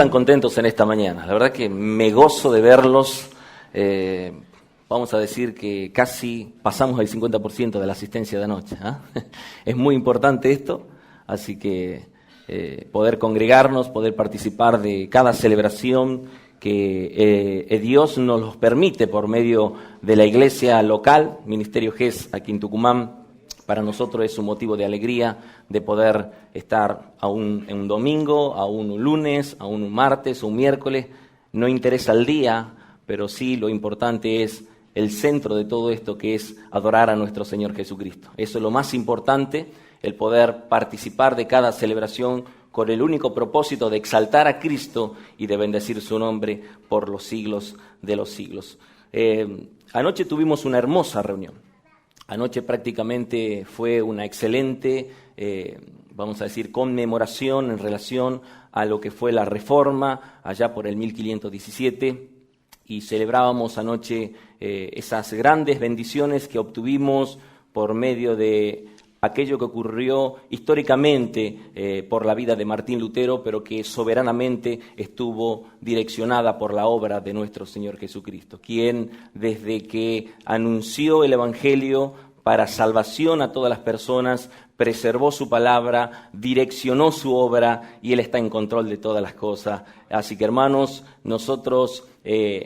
tan contentos en esta mañana? La verdad que me gozo de verlos. Vamos a decir que casi pasamos el 50% de la asistencia de anoche. Es muy importante esto, así que poder congregarnos, poder participar de cada celebración que Dios nos los permite por medio de la iglesia local, Ministerio GES aquí en Tucumán. Para nosotros es un motivo de alegría de poder estar aún en un domingo, aún un lunes, aún un martes, un miércoles. No interesa el día, pero sí lo importante es el centro de todo esto, que es adorar a nuestro Señor Jesucristo. Eso es lo más importante, el poder participar de cada celebración con el único propósito de exaltar a Cristo y de bendecir su nombre por los siglos de los siglos. Anoche tuvimos una hermosa reunión. Anoche prácticamente fue una excelente, vamos a decir, conmemoración en relación a lo que fue la Reforma allá por el 1517, y celebrábamos anoche esas grandes bendiciones que obtuvimos por medio de aquello que ocurrió históricamente por la vida de Martín Lutero, pero que soberanamente estuvo direccionada por la obra de nuestro Señor Jesucristo, quien desde que anunció el Evangelio para salvación a todas las personas, preservó su palabra, direccionó su obra, y Él está en control de todas las cosas. Así que, hermanos, nosotros,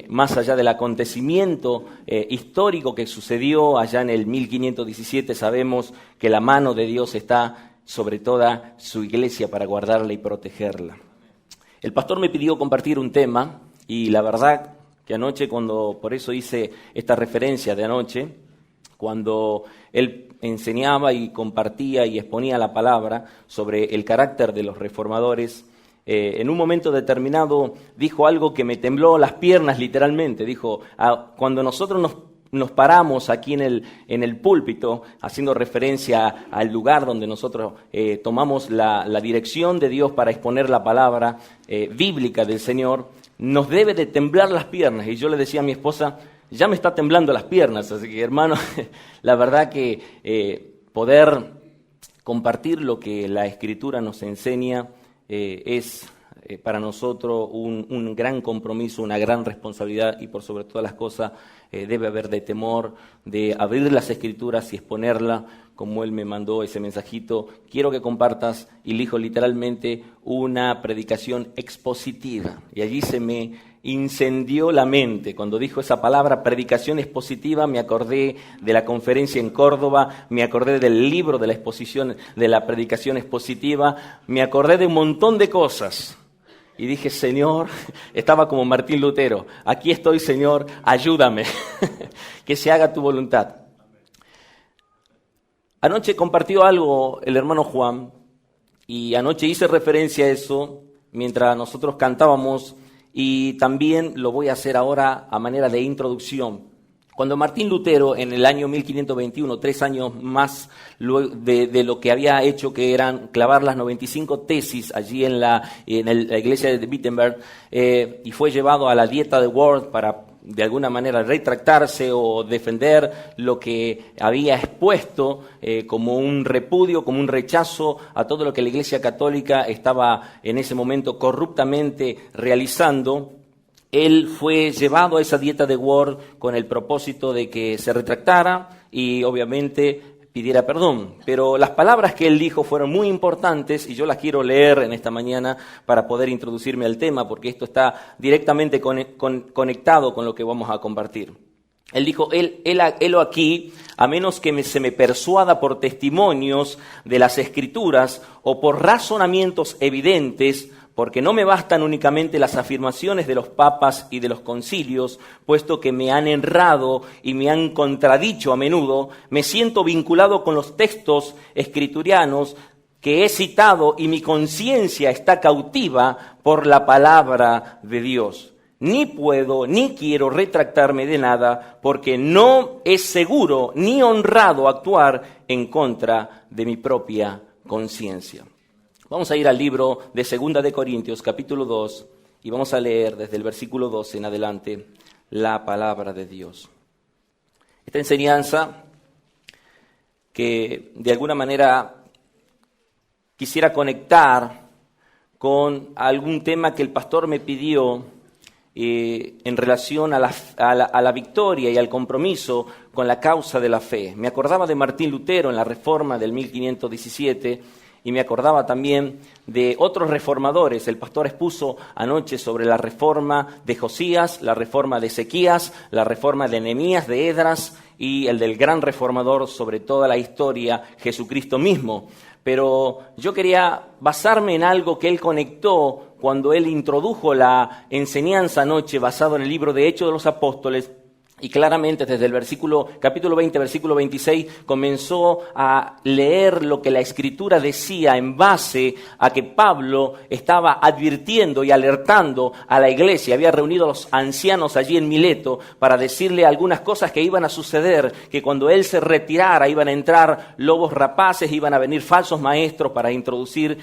más allá del acontecimiento histórico que sucedió allá en el 1517, sabemos que la mano de Dios está sobre toda su iglesia para guardarla y protegerla. El pastor me pidió compartir un tema, y la verdad que anoche, por eso hice esta referencia de anoche, cuando él enseñaba y compartía y exponía la palabra sobre el carácter de los reformadores, en un momento determinado dijo algo que me tembló las piernas literalmente. Dijo, cuando nosotros nos paramos aquí en el púlpito, haciendo referencia al lugar donde nosotros tomamos la dirección de Dios para exponer la palabra bíblica del Señor, nos debe de temblar las piernas. Y yo le decía a mi esposa, ya me está temblando las piernas, así que, hermano, la verdad que poder compartir lo que la Escritura nos enseña es para nosotros un gran compromiso, una gran responsabilidad, y por sobre todas las cosas debe haber de temor de abrir las Escrituras y exponerla, como él me mandó ese mensajito. Quiero que compartas, y elijo literalmente, una predicación expositiva, y allí se me incendió la mente. Cuando dijo esa palabra, predicación expositiva, me acordé de la conferencia en Córdoba, me acordé del libro de la exposición, de la predicación expositiva, me acordé de un montón de cosas. Y dije, Señor, estaba como Martín Lutero, aquí estoy, Señor, ayúdame, que se haga tu voluntad. Anoche compartió algo el hermano Juan, y anoche hice referencia a eso mientras nosotros cantábamos, y también lo voy a hacer ahora a manera de introducción. Cuando Martín Lutero, en el año 1521, 3 años más de lo que había hecho, que eran clavar las 95 tesis allí en la iglesia de Wittenberg, y fue llevado a la dieta de Worms para de alguna manera retractarse o defender lo que había expuesto como un repudio, como un rechazo a todo lo que la Iglesia Católica estaba en ese momento corruptamente realizando. Él fue llevado a esa dieta de Worms con el propósito de que se retractara y obviamente pidiera perdón. Pero las palabras que él dijo fueron muy importantes, y yo las quiero leer en esta mañana para poder introducirme al tema, porque esto está directamente conectado con lo que vamos a compartir. Él dijo, helo aquí, a menos que se me persuada por testimonios de las Escrituras o por razonamientos evidentes, porque no me bastan únicamente las afirmaciones de los papas y de los concilios, puesto que me han errado y me han contradicho a menudo. Me siento vinculado con los textos escriturianos que he citado, y mi conciencia está cautiva por la palabra de Dios. Ni puedo ni quiero retractarme de nada, porque no es seguro ni honrado actuar en contra de mi propia conciencia. Vamos a ir al libro de 2 de Corintios, capítulo 2, y vamos a leer desde el versículo 12 en adelante la palabra de Dios. Esta enseñanza, que de alguna manera quisiera conectar con algún tema que el pastor me pidió en relación a la victoria y al compromiso con la causa de la fe. Me acordaba de Martín Lutero en la Reforma del 1517 y me acordaba también de otros reformadores. El pastor expuso anoche sobre la reforma de Josías, la reforma de Ezequías, la reforma de Nehemías, de Esdras y el del gran reformador sobre toda la historia, Jesucristo mismo. Pero yo quería basarme en algo que él conectó cuando él introdujo la enseñanza anoche basado en el libro de Hechos de los Apóstoles. Y claramente desde el capítulo 20, versículo 26, comenzó a leer lo que la Escritura decía en base a que Pablo estaba advirtiendo y alertando a la iglesia. Había reunido a los ancianos allí en Mileto para decirle algunas cosas que iban a suceder, que cuando él se retirara iban a entrar lobos rapaces, iban a venir falsos maestros para introducir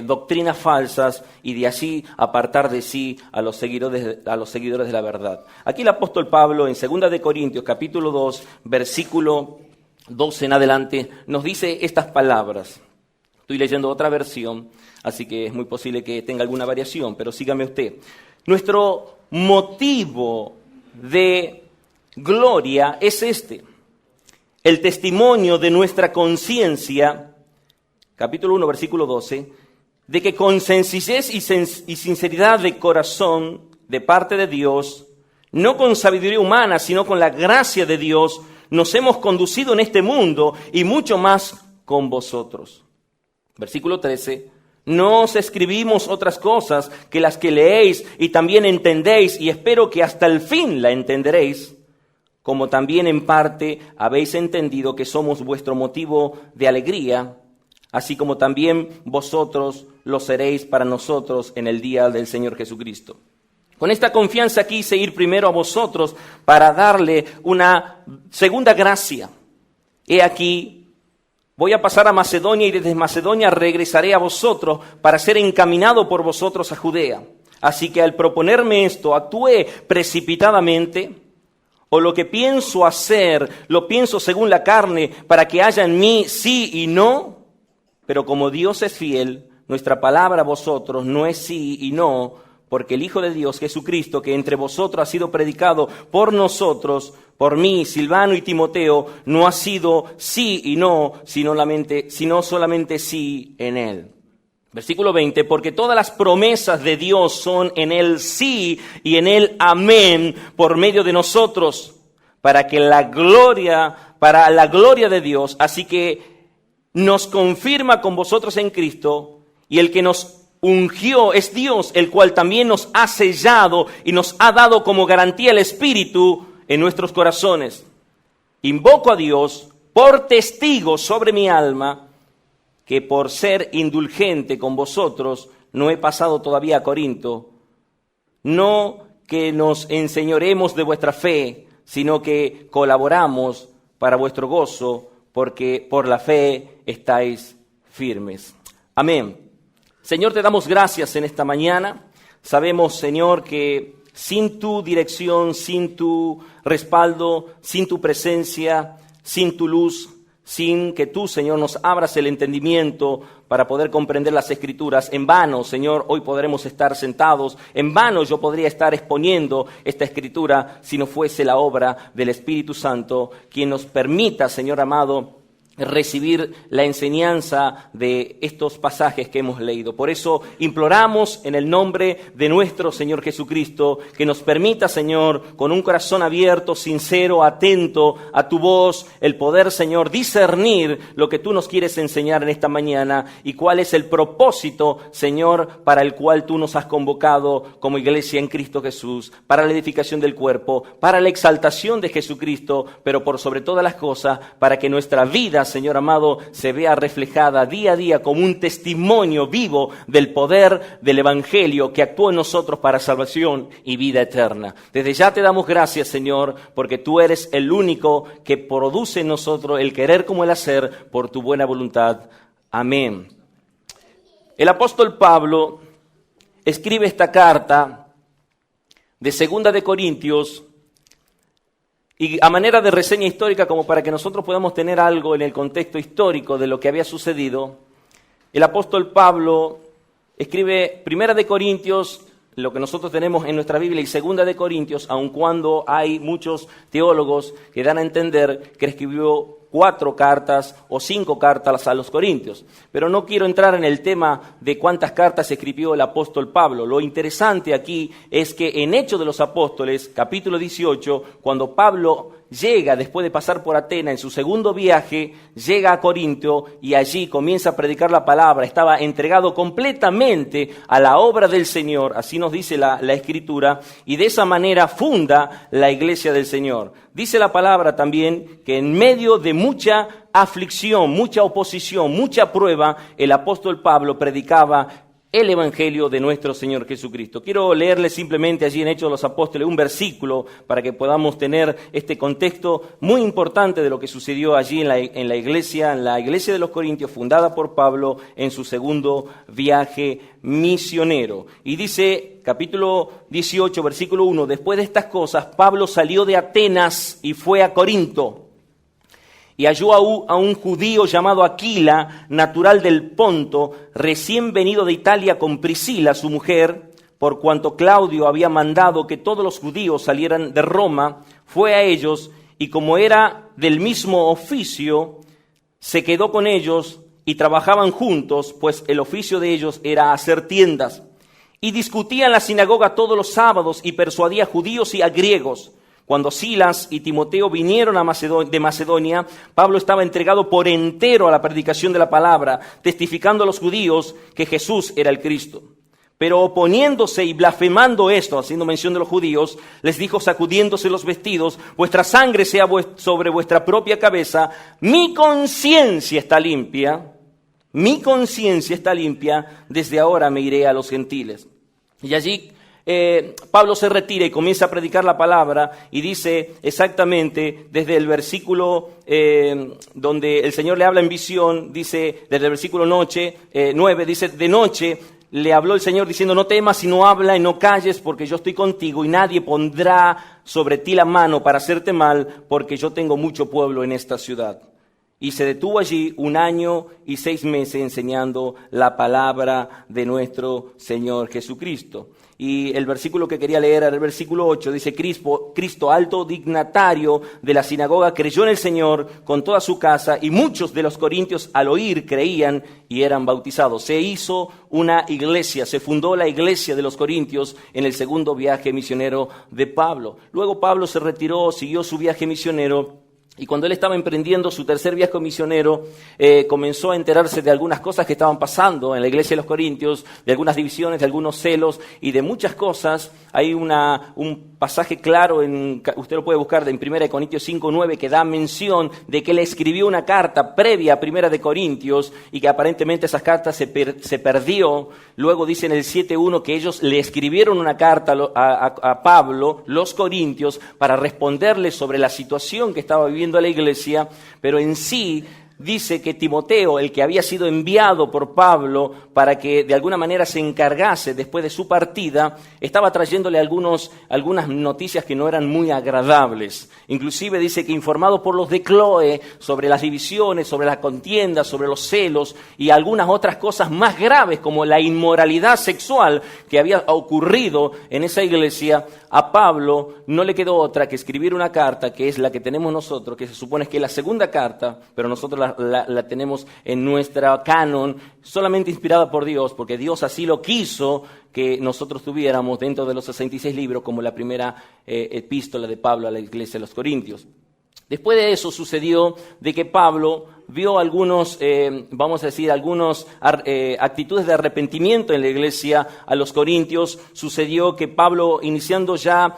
doctrinas falsas y de así apartar de sí a los seguidores de la verdad. Aquí el apóstol Pablo en 2 de Corintios, capítulo 2, versículo 12 en adelante, nos dice estas palabras. Estoy leyendo otra versión, así que es muy posible que tenga alguna variación, pero sígame usted. Nuestro motivo de gloria es este: el testimonio de nuestra conciencia, capítulo 1, versículo 12, de que con sencillez y sinceridad de corazón, de parte de Dios, no con sabiduría humana, sino con la gracia de Dios, nos hemos conducido en este mundo y mucho más con vosotros. Versículo 13. No os escribimos otras cosas que las que leéis y también entendéis, y espero que hasta el fin la entenderéis, como también en parte habéis entendido que somos vuestro motivo de alegría, así como también vosotros lo seréis para nosotros en el día del Señor Jesucristo. Con esta confianza quise ir primero a vosotros para darle una segunda gracia. He aquí, voy a pasar a Macedonia y desde Macedonia regresaré a vosotros para ser encaminado por vosotros a Judea. Así que al proponerme esto, actué precipitadamente, o lo que pienso hacer, lo pienso según la carne, para que haya en mí sí y no. Pero como Dios es fiel, nuestra palabra a vosotros no es sí y no, porque el Hijo de Dios, Jesucristo, que entre vosotros ha sido predicado por nosotros, por mí, Silvano y Timoteo, no ha sido sí y no, sino solamente sí en Él. Versículo 20, porque todas las promesas de Dios son en Él sí y en Él amén, por medio de nosotros, para la gloria de Dios. Así que nos confirma con vosotros en Cristo, y el que nos ungió es Dios, el cual también nos ha sellado y nos ha dado como garantía el Espíritu en nuestros corazones. Invoco a Dios por testigo sobre mi alma, que por ser indulgente con vosotros no he pasado todavía a Corinto, no que nos enseñoremos de vuestra fe, sino que colaboramos para vuestro gozo, porque por la fe estáis firmes. Amén. Señor, te damos gracias en esta mañana. Sabemos, Señor, que sin tu dirección, sin tu respaldo, sin tu presencia, sin tu luz, sin que tú, Señor, nos abras el entendimiento para poder comprender las Escrituras, en vano, Señor, hoy podremos estar sentados. En vano yo podría estar exponiendo esta Escritura si no fuese la obra del Espíritu Santo, quien nos permita, Señor amado, recibir la enseñanza de estos pasajes que hemos leído. Por eso imploramos en el nombre de nuestro Señor Jesucristo que nos permita, Señor, con un corazón abierto, sincero, atento a tu voz, el poder, Señor, discernir lo que tú nos quieres enseñar en esta mañana y cuál es el propósito, Señor, para el cual tú nos has convocado como iglesia en Cristo Jesús, para la edificación del cuerpo, para la exaltación de Jesucristo, pero por sobre todas las cosas, para que nuestra vida, Señor amado, se vea reflejada día a día como un testimonio vivo del poder del Evangelio que actúa en nosotros para salvación y vida eterna. Desde ya te damos gracias, Señor, porque tú eres el único que produce en nosotros el querer como el hacer por tu buena voluntad. Amén. El apóstol Pablo escribe esta carta de 2 de Corintios. Y a manera de reseña histórica, como para que nosotros podamos tener algo en el contexto histórico de lo que había sucedido, el apóstol Pablo escribe Primera de Corintios, lo que nosotros tenemos en nuestra Biblia, y Segunda de Corintios, aun cuando hay muchos teólogos que dan a entender que escribió 4 cartas o 5 cartas a los Corintios. Pero no quiero entrar en el tema de cuántas cartas escribió el apóstol Pablo. Lo interesante aquí es que en Hechos de los Apóstoles, capítulo 18, cuando Pablo llega, después de pasar por Atenas, en su segundo viaje, llega a Corinto y allí comienza a predicar la palabra. Estaba entregado completamente a la obra del Señor, así nos dice la Escritura, y de esa manera funda la iglesia del Señor. Dice la palabra también que en medio de mucha aflicción, mucha oposición, mucha prueba, el apóstol Pablo predicaba el Evangelio de nuestro Señor Jesucristo. Quiero leerles simplemente allí en Hechos de los Apóstoles un versículo para que podamos tener este contexto muy importante de lo que sucedió allí en la iglesia de los Corintios, fundada por Pablo en su segundo viaje misionero. Y dice, capítulo 18, versículo 1, después de estas cosas, Pablo salió de Atenas y fue a Corinto. Y halló a un judío llamado Aquila, natural del Ponto, recién venido de Italia con Priscila, su mujer, por cuanto Claudio había mandado que todos los judíos salieran de Roma, fue a ellos, y como era del mismo oficio, se quedó con ellos y trabajaban juntos, pues el oficio de ellos era hacer tiendas. Y discutía en la sinagoga todos los sábados y persuadía a judíos y a griegos. Cuando Silas y Timoteo vinieron de Macedonia, Pablo estaba entregado por entero a la predicación de la palabra, testificando a los judíos que Jesús era el Cristo. Pero oponiéndose y blasfemando esto, haciendo mención de los judíos, les dijo sacudiéndose los vestidos, vuestra sangre sea sobre vuestra propia cabeza, mi conciencia está limpia, desde ahora me iré a los gentiles. Y allí Pablo se retira y comienza a predicar la palabra y dice exactamente desde el versículo donde el Señor le habla en visión, dice desde el versículo 9, dice de noche le habló el Señor diciendo no temas sino habla y no calles porque yo estoy contigo y nadie pondrá sobre ti la mano para hacerte mal porque yo tengo mucho pueblo en esta ciudad. Y se detuvo allí 1 año y 6 meses enseñando la palabra de nuestro Señor Jesucristo. Y el versículo que quería leer era el versículo 8, dice Cristo, alto dignatario de la sinagoga, creyó en el Señor con toda su casa y muchos de los corintios al oír creían y eran bautizados. Se hizo una iglesia, se fundó la iglesia de los corintios en el segundo viaje misionero de Pablo. Luego Pablo se retiró, siguió su viaje misionero. Y cuando él estaba emprendiendo su tercer viaje misionero, comenzó a enterarse de algunas cosas que estaban pasando en la iglesia de los Corintios, de algunas divisiones, de algunos celos y de muchas cosas. Hay un pasaje claro, usted lo puede buscar en 1 Corintios 5:9, que da mención de que él escribió una carta previa a 1 de Corintios y que aparentemente esas cartas se perdió. Luego dice en el 7:1 que ellos le escribieron una carta a Pablo, los corintios, para responderle sobre la situación que estaba viviendo a la iglesia, pero en sí dice que Timoteo, el que había sido enviado por Pablo para que de alguna manera se encargase después de su partida, estaba trayéndole algunas noticias que no eran muy agradables. Inclusive dice que informado por los de Cloé sobre las divisiones, sobre las contiendas, sobre los celos y algunas otras cosas más graves como la inmoralidad sexual que había ocurrido en esa iglesia, a Pablo no le quedó otra que escribir una carta que es la que tenemos nosotros, que se supone que es la segunda carta, pero nosotros la tenemos en nuestra canon, solamente inspirada por Dios, porque Dios así lo quiso que nosotros tuviéramos dentro de los 66 libros como la primera epístola de Pablo a la iglesia de los Corintios. Después de eso sucedió de que Pablo vio algunas actitudes de arrepentimiento en la iglesia a los corintios. Sucedió que Pablo, iniciando ya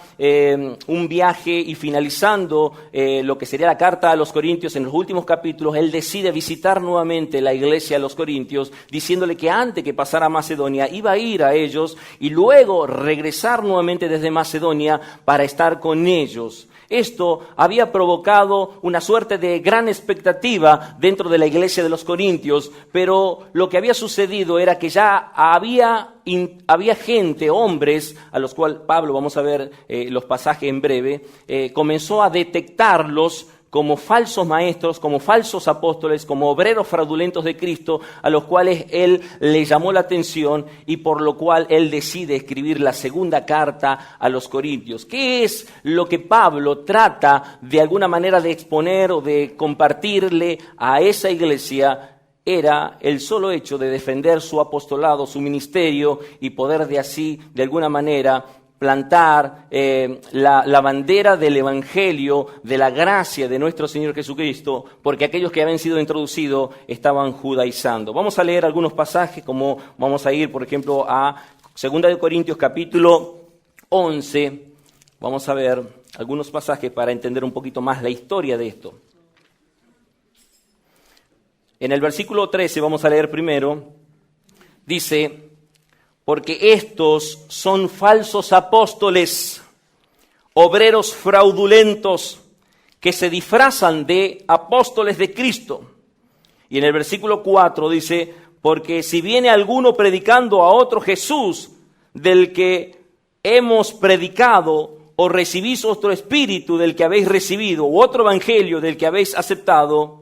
un viaje y finalizando lo que sería la carta a los corintios en los últimos capítulos, él decide visitar nuevamente la iglesia a los corintios, diciéndole que antes que pasara a Macedonia iba a ir a ellos y luego regresar nuevamente desde Macedonia para estar con ellos. Esto había provocado una suerte de gran expectativa dentro de la iglesia de los Corintios, pero lo que había sucedido era que ya había gente, hombres, a los cuales Pablo, vamos a ver los pasajes en breve, comenzó a detectarlos como falsos maestros, como falsos apóstoles, como obreros fraudulentos de Cristo, a los cuales él le llamó la atención y por lo cual él decide escribir la segunda carta a los Corintios. ¿Qué es lo que Pablo trata de alguna manera de exponer o de compartirle a esa iglesia? Era el solo hecho de defender su apostolado, su ministerio y poder de así, de alguna manera, plantar la bandera del Evangelio, de la gracia de nuestro Señor Jesucristo, porque aquellos que habían sido introducidos estaban judaizando. Vamos a leer algunos pasajes, como vamos a ir, por ejemplo, a 2 Corintios capítulo 11. Vamos a ver algunos pasajes para entender un poquito más la historia de esto. En el versículo 13, vamos a leer primero, dice: porque estos son falsos apóstoles, obreros fraudulentos, que se disfrazan de apóstoles de Cristo. Y en el versículo 4 dice: porque si viene alguno predicando a otro Jesús, del que hemos predicado, o recibís otro espíritu del que habéis recibido, u otro evangelio del que habéis aceptado,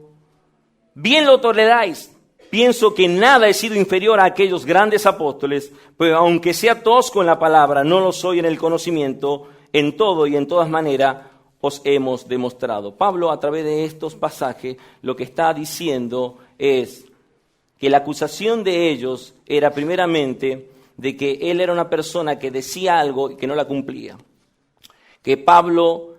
bien lo toleráis. Pienso que nada he sido inferior a aquellos grandes apóstoles, pero aunque sea tosco en la palabra, no lo soy en el conocimiento, en todo y en todas maneras os hemos demostrado. Pablo, a través de estos pasajes, lo que está diciendo es que la acusación de ellos era primeramente de que él era una persona que decía algo y que no la cumplía. Que Pablo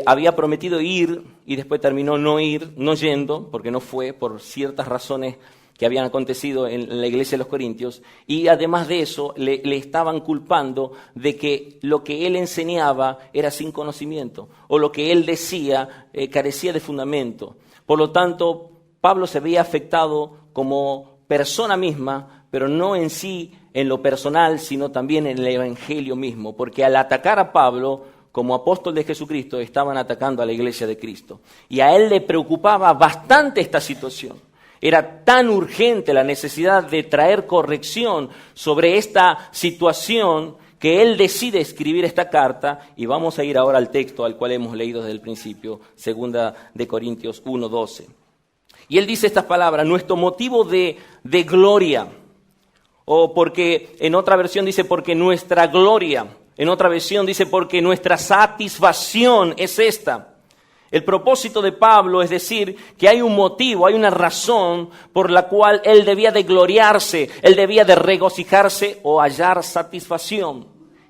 había prometido ir y después terminó no yendo, porque no fue por ciertas razones que habían acontecido en la iglesia de los Corintios, y además de eso le estaban culpando de que lo que él enseñaba era sin conocimiento, o lo que él decía carecía de fundamento. Por lo tanto, Pablo se veía afectado como persona misma, pero no en sí, en lo personal, sino también en el evangelio mismo, porque al atacar a Pablo como apóstol de Jesucristo, estaban atacando a la iglesia de Cristo. Y a él le preocupaba bastante esta situación. Era tan urgente la necesidad de traer corrección sobre esta situación que él decide escribir esta carta, y vamos a ir ahora al texto al cual hemos leído desde el principio, 2 Corintios 1:12. Y él dice estas palabras: nuestro motivo de gloria, o porque en otra versión dice porque nuestra gloria, en otra versión dice porque nuestra satisfacción es esta. El propósito de Pablo es decir que hay un motivo, hay una razón por la cual él debía de gloriarse, él debía de regocijarse o hallar satisfacción.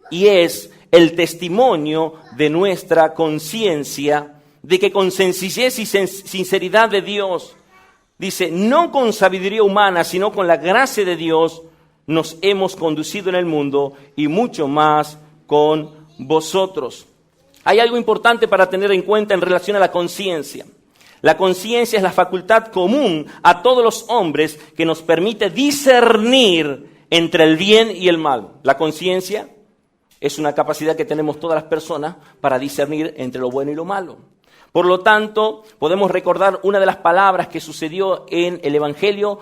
Y es el testimonio de nuestra conciencia de que con sencillez y sinceridad de Dios, dice, no con sabiduría humana, sino con la gracia de Dios, nos hemos conducido en el mundo y mucho más con vosotros. Hay algo importante para tener en cuenta en relación a la conciencia. La conciencia es la facultad común a todos los hombres que nos permite discernir entre el bien y el mal. La conciencia es una capacidad que tenemos todas las personas para discernir entre lo bueno y lo malo. Por lo tanto, podemos recordar una de las palabras que sucedió en el Evangelio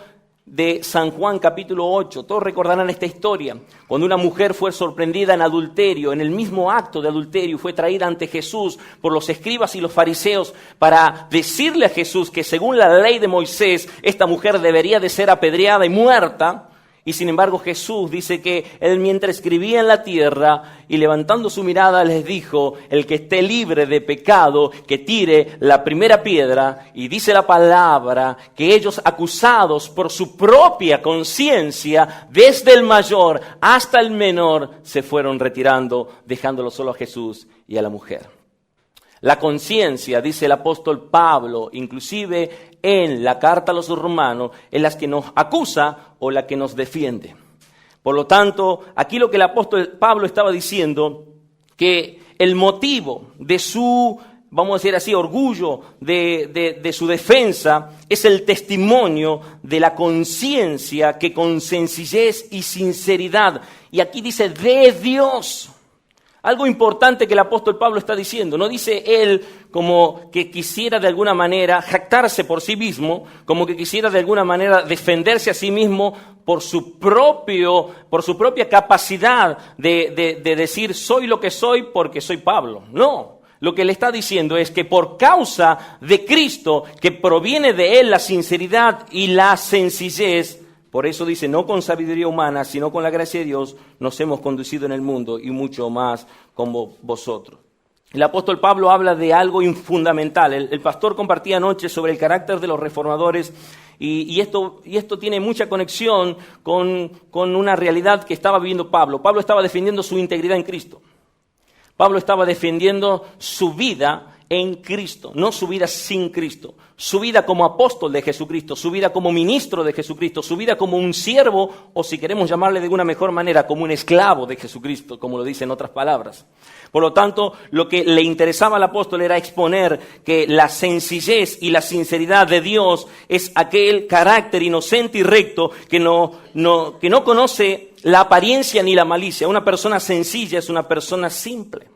de San Juan capítulo 8. Todos recordarán esta historia, cuando una mujer fue sorprendida en adulterio, en el mismo acto de adulterio, fue traída ante Jesús por los escribas y los fariseos para decirle a Jesús que según la ley de Moisés, esta mujer debería de ser apedreada y muerta. Y sin embargo Jesús dice que él mientras escribía en la tierra y levantando su mirada les dijo, el que esté libre de pecado, que tire la primera piedra. Y dice la palabra que ellos acusados por su propia conciencia, desde el mayor hasta el menor, se fueron retirando, dejándolo solo a Jesús y a la mujer. La conciencia, dice el apóstol Pablo, inclusive en la carta a los romanos, es la que nos acusa o la que nos defiende. Por lo tanto, aquí lo que el apóstol Pablo estaba diciendo, que el motivo de su, vamos a decir así, orgullo, de su defensa, es el testimonio de la conciencia que con sencillez y sinceridad, y aquí dice de Dios. Algo importante que el apóstol Pablo está diciendo, no dice él como que quisiera de alguna manera jactarse por sí mismo, como que quisiera de alguna manera defenderse a sí mismo por su propia capacidad de decir soy lo que soy porque soy Pablo. No, lo que le está diciendo es que por causa de Cristo, que proviene de Él la sinceridad y la sencillez, por eso dice, no con sabiduría humana, sino con la gracia de Dios, nos hemos conducido en el mundo y mucho más como vosotros. El apóstol Pablo habla de algo fundamental. El pastor compartía anoche sobre el carácter de los reformadores y esto tiene mucha conexión con una realidad que estaba viviendo Pablo. Pablo estaba defendiendo su integridad en Cristo. Pablo estaba defendiendo su vida en Cristo, no su vida sin Cristo, su vida como apóstol de Jesucristo, su vida como ministro de Jesucristo, su vida como un siervo, o si queremos llamarle de una mejor manera, como un esclavo de Jesucristo, como lo dice en otras palabras. Por lo tanto, lo que le interesaba al apóstol era exponer que la sencillez y la sinceridad de Dios es aquel carácter inocente y recto que no conoce la apariencia ni la malicia. Una persona sencilla es una persona simple.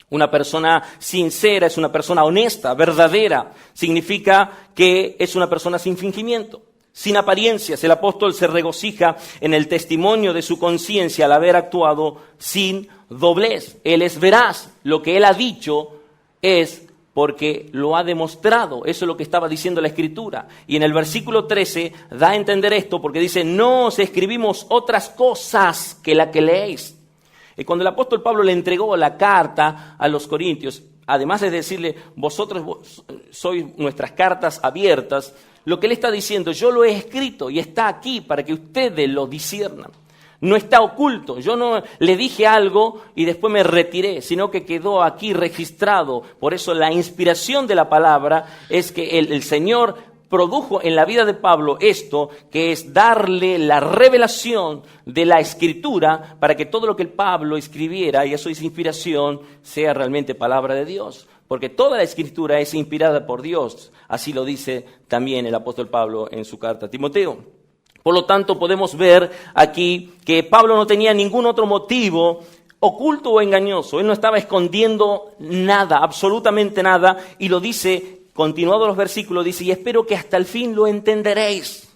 Una persona sincera es una persona honesta, verdadera. Significa que es una persona sin fingimiento, sin apariencias. El apóstol se regocija en el testimonio de su conciencia al haber actuado sin doblez. Él es veraz. Lo que él ha dicho es porque lo ha demostrado. Eso es lo que estaba diciendo la Escritura. Y en el versículo 13 da a entender esto porque dice, no os escribimos otras cosas que la que leéis. Y cuando el apóstol Pablo le entregó la carta a los corintios, además de decirle, vosotros sois nuestras cartas abiertas, lo que él está diciendo, yo lo he escrito y está aquí para que ustedes lo disciernan. No está oculto, yo no le dije algo y después me retiré, sino que quedó aquí registrado. Por eso la inspiración de la palabra es que el Señor produjo en la vida de Pablo esto, que es darle la revelación de la Escritura para que todo lo que el Pablo escribiera, y eso es inspiración, sea realmente palabra de Dios. Porque toda la Escritura es inspirada por Dios. Así lo dice también el apóstol Pablo en su carta a Timoteo. Por lo tanto, podemos ver aquí que Pablo no tenía ningún otro motivo oculto o engañoso. Él no estaba escondiendo nada, absolutamente nada, y lo dice. Continuado los versículos, dice, y espero que hasta el fin lo entenderéis.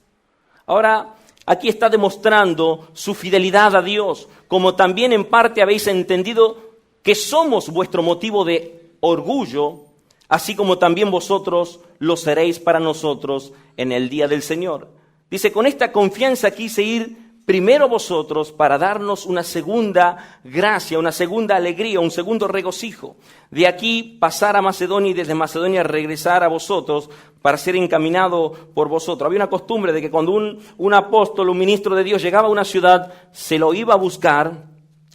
Ahora, aquí está demostrando su fidelidad a Dios, como también en parte habéis entendido que somos vuestro motivo de orgullo, así como también vosotros lo seréis para nosotros en el día del Señor. Dice, con esta confianza quise ir primero vosotros para darnos una segunda gracia, una segunda alegría, un segundo regocijo. De aquí pasar a Macedonia y desde Macedonia regresar a vosotros para ser encaminado por vosotros. Había una costumbre de que cuando un apóstol, un ministro de Dios llegaba a una ciudad, se lo iba a buscar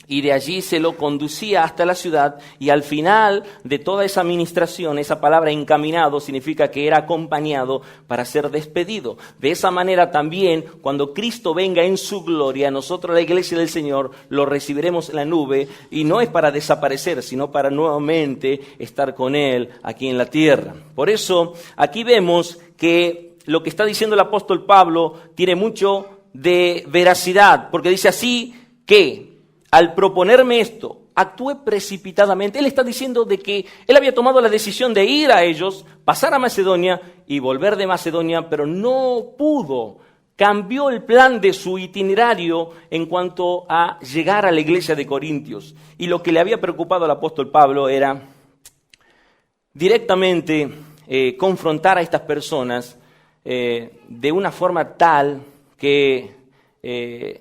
y de allí se lo conducía hasta la ciudad, y al final de toda esa administración, esa palabra encaminado significa que era acompañado para ser despedido. De esa manera también, cuando Cristo venga en su gloria, nosotros la iglesia del Señor lo recibiremos en la nube, y no es para desaparecer, sino para nuevamente estar con Él aquí en la tierra. Por eso, aquí vemos que lo que está diciendo el apóstol Pablo tiene mucho de veracidad, porque dice así que al proponerme esto, actué precipitadamente. Él está diciendo de que él había tomado la decisión de ir a ellos, pasar a Macedonia y volver de Macedonia, pero no pudo. Cambió el plan de su itinerario en cuanto a llegar a la iglesia de Corintios. Y lo que le había preocupado al apóstol Pablo era directamente confrontar a estas personas de una forma tal que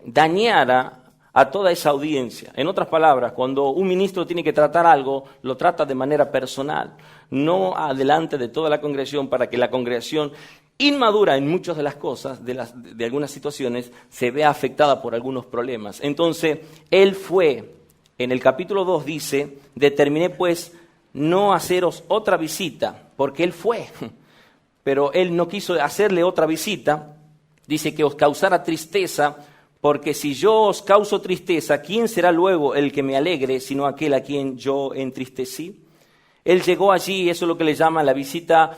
dañara a toda esa audiencia. En otras palabras, cuando un ministro tiene que tratar algo, lo trata de manera personal, no adelante de toda la congregación, para que la congregación, inmadura en muchas de las cosas, de algunas situaciones, se vea afectada por algunos problemas. Entonces, él fue, en el capítulo 2 dice, determiné pues no haceros otra visita, porque él fue, pero él no quiso hacerle otra visita, dice que os causara tristeza, porque si yo os causo tristeza, ¿quién será luego el que me alegre, sino aquel a quien yo entristecí? Él llegó allí, eso es lo que le llama la visita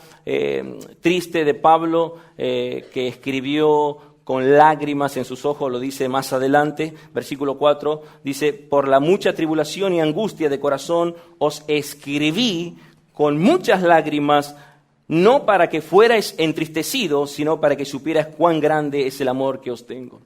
triste de Pablo, que escribió con lágrimas en sus ojos, lo dice más adelante, versículo 4, dice, por la mucha tribulación y angustia de corazón os escribí con muchas lágrimas, no para que fuerais entristecidos, sino para que supierais cuán grande es el amor que os tengo.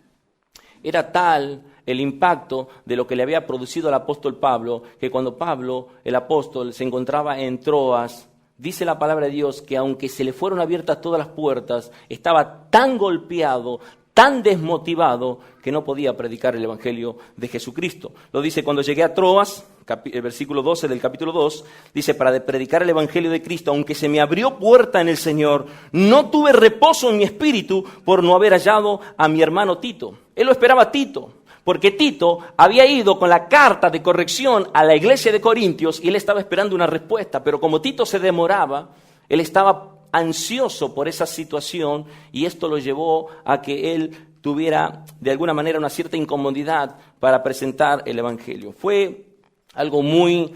Era tal el impacto de lo que le había producido al apóstol Pablo, que cuando Pablo, el apóstol, se encontraba en Troas, dice la palabra de Dios que aunque se le fueron abiertas todas las puertas, estaba tan golpeado, tan desmotivado, que no podía predicar el evangelio de Jesucristo. Lo dice cuando llegué a Troas, el versículo 12 del capítulo 2, dice, para predicar el evangelio de Cristo, aunque se me abrió puerta en el Señor, no tuve reposo en mi espíritu por no haber hallado a mi hermano Tito. Él lo esperaba a Tito, porque Tito había ido con la carta de corrección a la iglesia de Corintios y él estaba esperando una respuesta, pero como Tito se demoraba, él estaba ansioso por esa situación y esto lo llevó a que él tuviera de alguna manera una cierta incomodidad para presentar el evangelio. Fue algo muy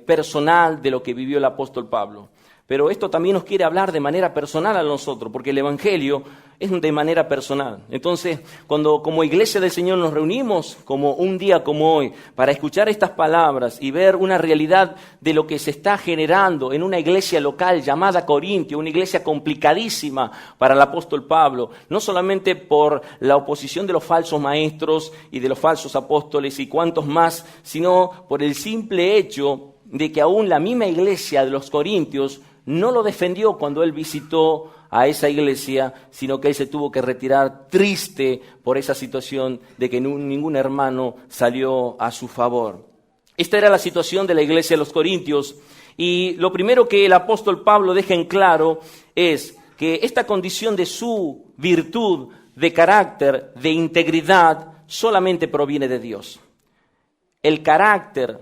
personal de lo que vivió el apóstol Pablo. Pero esto también nos quiere hablar de manera personal a nosotros, porque el evangelio es de manera personal. Entonces, cuando como iglesia del Señor nos reunimos, como un día como hoy, para escuchar estas palabras y ver una realidad de lo que se está generando en una iglesia local llamada Corintio, una iglesia complicadísima para el apóstol Pablo, no solamente por la oposición de los falsos maestros y de los falsos apóstoles y cuantos más, sino por el simple hecho de que aún la misma iglesia de los Corintios no lo defendió cuando él visitó a esa iglesia, sino que él se tuvo que retirar triste por esa situación de que ningún hermano salió a su favor. Esta era la situación de la iglesia de los Corintios, y lo primero que el apóstol Pablo deja en claro es que esta condición de su virtud, de carácter, de integridad, solamente proviene de Dios. El carácter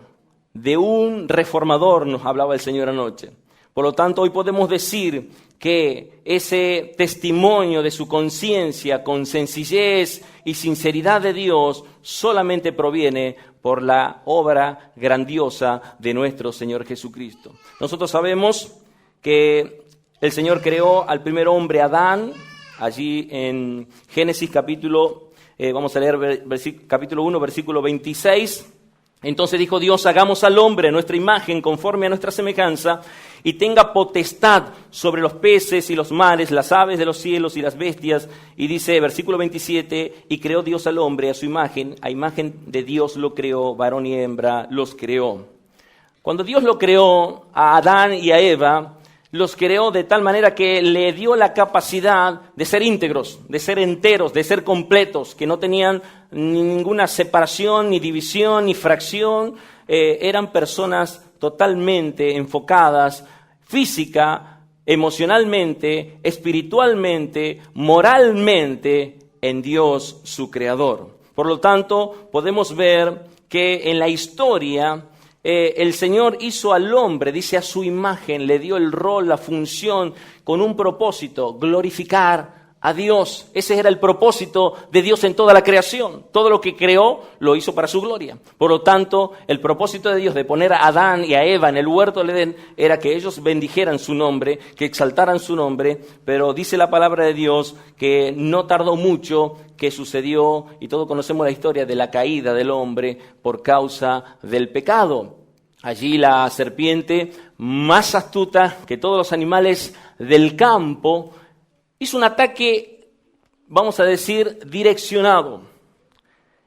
de un reformador, nos hablaba el Señor anoche. Por lo tanto, hoy podemos decir que ese testimonio de su conciencia con sencillez y sinceridad de Dios solamente proviene por la obra grandiosa de nuestro Señor Jesucristo. Nosotros sabemos que el Señor creó al primer hombre, Adán, allí en Génesis capítulo, vamos a leer capítulo 1, versículo 26. Entonces dijo Dios, hagamos al hombre a nuestra imagen, conforme a nuestra semejanza, y tenga potestad sobre los peces y los mares, las aves de los cielos y las bestias. Y dice, versículo 27, y creó Dios al hombre a imagen de Dios lo creó, varón y hembra los creó. Cuando Dios lo creó a Adán y a Eva, los creó de tal manera que le dio la capacidad de ser íntegros, de ser enteros, de ser completos, que no tenían ninguna separación, ni división, ni fracción. Eran personas totalmente enfocadas física, emocionalmente, espiritualmente, moralmente en Dios, su creador. Por lo tanto, podemos ver que en la historia el Señor hizo al hombre, dice, a su imagen, le dio el rol, la función, con un propósito, glorificar a Dios. Ese era el propósito de Dios en toda la creación. Todo lo que creó lo hizo para su gloria. Por lo tanto, el propósito de Dios de poner a Adán y a Eva en el huerto del Edén era que ellos bendijeran su nombre, que exaltaran su nombre, pero dice la palabra de Dios que no tardó mucho, que sucedió, y todos conocemos la historia de la caída del hombre por causa del pecado. Allí la serpiente, más astuta que todos los animales del campo, hizo un ataque, vamos a decir, direccionado.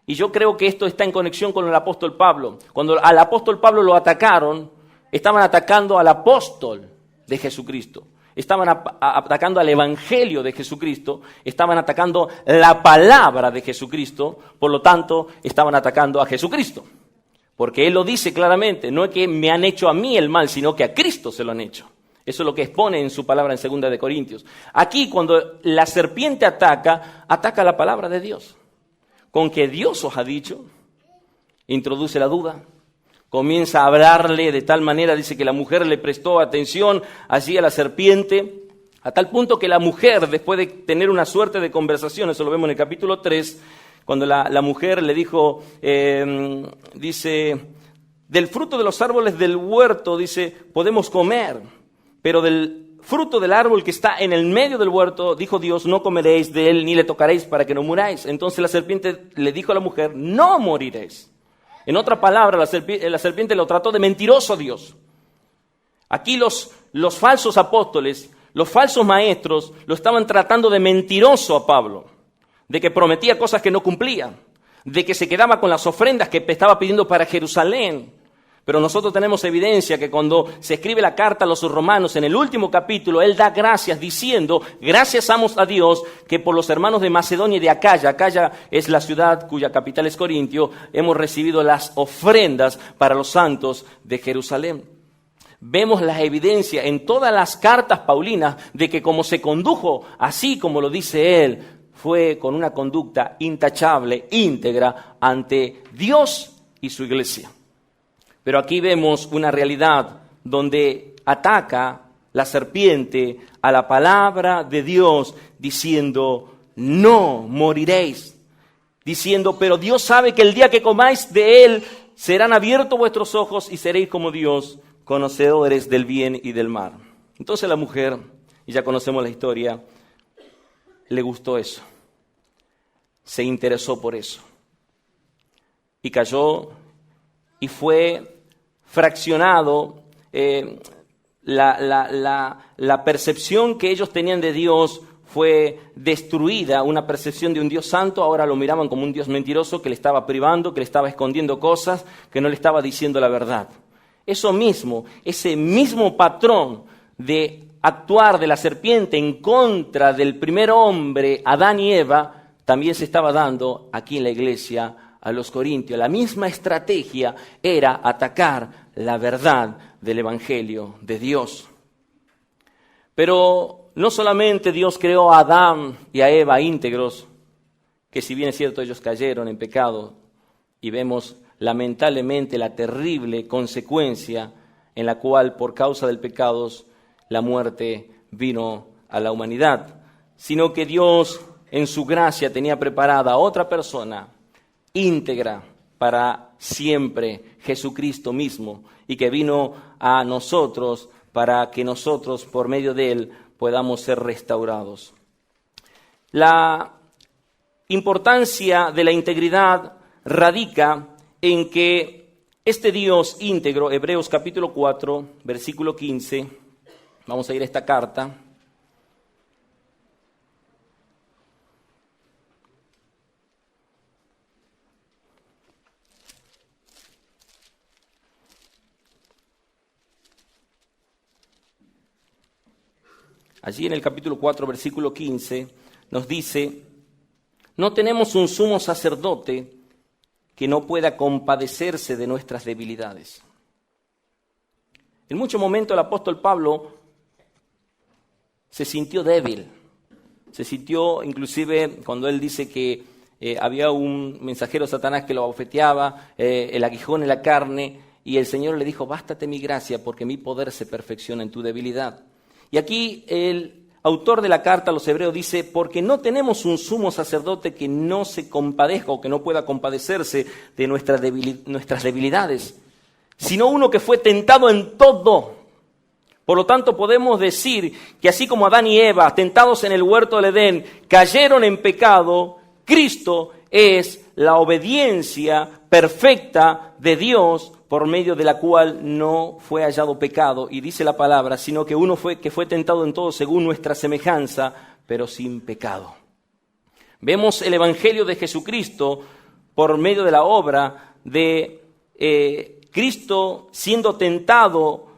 Y yo creo que esto está en conexión con el apóstol Pablo. Cuando al apóstol Pablo lo atacaron, estaban atacando al apóstol de Jesucristo. Estaban atacando al evangelio de Jesucristo, estaban atacando la palabra de Jesucristo, por lo tanto, estaban atacando a Jesucristo. Porque Él lo dice claramente, no es que me han hecho a mí el mal, sino que a Cristo se lo han hecho. Eso es lo que expone en su palabra en 2 de Corintios. Aquí, cuando la serpiente ataca la palabra de Dios. Con que Dios os ha dicho, introduce la duda. Comienza a hablarle de tal manera, dice que la mujer le prestó atención allí a la serpiente, a tal punto que la mujer, después de tener una suerte de conversación, eso lo vemos en el capítulo 3, cuando la mujer le dijo, dice, del fruto de los árboles del huerto, dice, podemos comer, pero del fruto del árbol que está en el medio del huerto, dijo Dios, no comeréis de él ni le tocaréis para que no muráis. Entonces la serpiente le dijo a la mujer, no moriréis. En otra palabra, la serpiente lo trató de mentiroso a Dios. Aquí los falsos apóstoles, los falsos maestros, lo estaban tratando de mentiroso a Pablo, de que prometía cosas que no cumplía. de que se quedaba con las ofrendas que estaba pidiendo para Jerusalén. Pero nosotros tenemos evidencia que cuando se escribe la carta a los romanos, en el último capítulo, él da gracias diciendo, gracias damos a Dios que por los hermanos de Macedonia y de Acaya, Acaya es la ciudad cuya capital es Corintio, hemos recibido las ofrendas para los santos de Jerusalén. Vemos la evidencia en todas las cartas paulinas de que como se condujo, así como lo dice él, fue con una conducta intachable, íntegra ante Dios y su iglesia. Pero aquí vemos una realidad donde ataca la serpiente a la palabra de Dios diciendo, no moriréis. Diciendo, pero Dios sabe que el día que comáis de él serán abiertos vuestros ojos y seréis como Dios, conocedores del bien y del mal. Entonces la mujer, y ya conocemos la historia, le gustó eso. Se interesó por eso. Y cayó y fue fraccionado la percepción que ellos tenían de Dios fue destruida, una percepción de un Dios santo, ahora lo miraban como un Dios mentiroso que le estaba privando, que le estaba escondiendo cosas, que no le estaba diciendo la verdad. Eso mismo, ese mismo patrón de actuar de la serpiente en contra del primer hombre, Adán y Eva, también se estaba dando aquí en la iglesia a los corintios. La misma estrategia era atacar la verdad del Evangelio de Dios. Pero no solamente Dios creó a Adán y a Eva íntegros, que si bien es cierto ellos cayeron en pecado, y vemos lamentablemente la terrible consecuencia en la cual por causa del pecado la muerte vino a la humanidad, sino que Dios en su gracia tenía preparada a otra persona íntegra para siempre, Jesucristo mismo, y que vino a nosotros para que nosotros por medio de él podamos ser restaurados. La importancia de la integridad radica en que este Dios íntegro, Hebreos capítulo 4, versículo 15, vamos a ir a esta carta. Allí en el capítulo 4, versículo 15, nos dice, no tenemos un sumo sacerdote que no pueda compadecerse de nuestras debilidades. En muchos momentos el apóstol Pablo se sintió débil, se sintió inclusive cuando él dice que había un mensajero de Satanás que lo abofeteaba, el aguijón en la carne, y el Señor le dijo, bástate mi gracia porque mi poder se perfecciona en tu debilidad. Y aquí el autor de la carta a los hebreos dice, porque no tenemos un sumo sacerdote que no se compadezca o que no pueda compadecerse de nuestras debilidades, sino uno que fue tentado en todo. Por lo tanto, podemos decir que así como Adán y Eva, tentados en el huerto del Edén, cayeron en pecado, Cristo es la obediencia perfecta de Dios, por medio de la cual no fue hallado pecado, y dice la palabra, sino que uno fue tentado en todo según nuestra semejanza, pero sin pecado. Vemos el Evangelio de Jesucristo por medio de la obra de Cristo siendo tentado,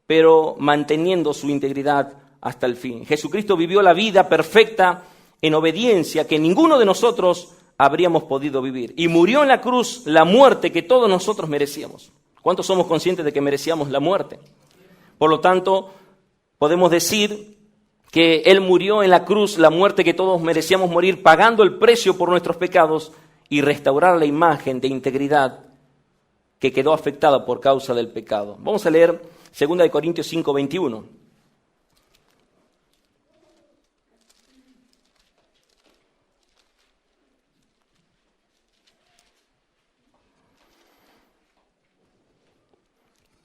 pero manteniendo su integridad hasta el fin. Jesucristo vivió la vida perfecta en obediencia que ninguno de nosotros habríamos podido vivir. Y murió en la cruz la muerte que todos nosotros merecíamos. ¿Cuántos somos conscientes de que merecíamos la muerte? Por lo tanto, podemos decir que Él murió en la cruz la muerte que todos merecíamos morir, pagando el precio por nuestros pecados y restaurar la imagen de integridad que quedó afectada por causa del pecado. Vamos a leer 2 Corintios 5, 21.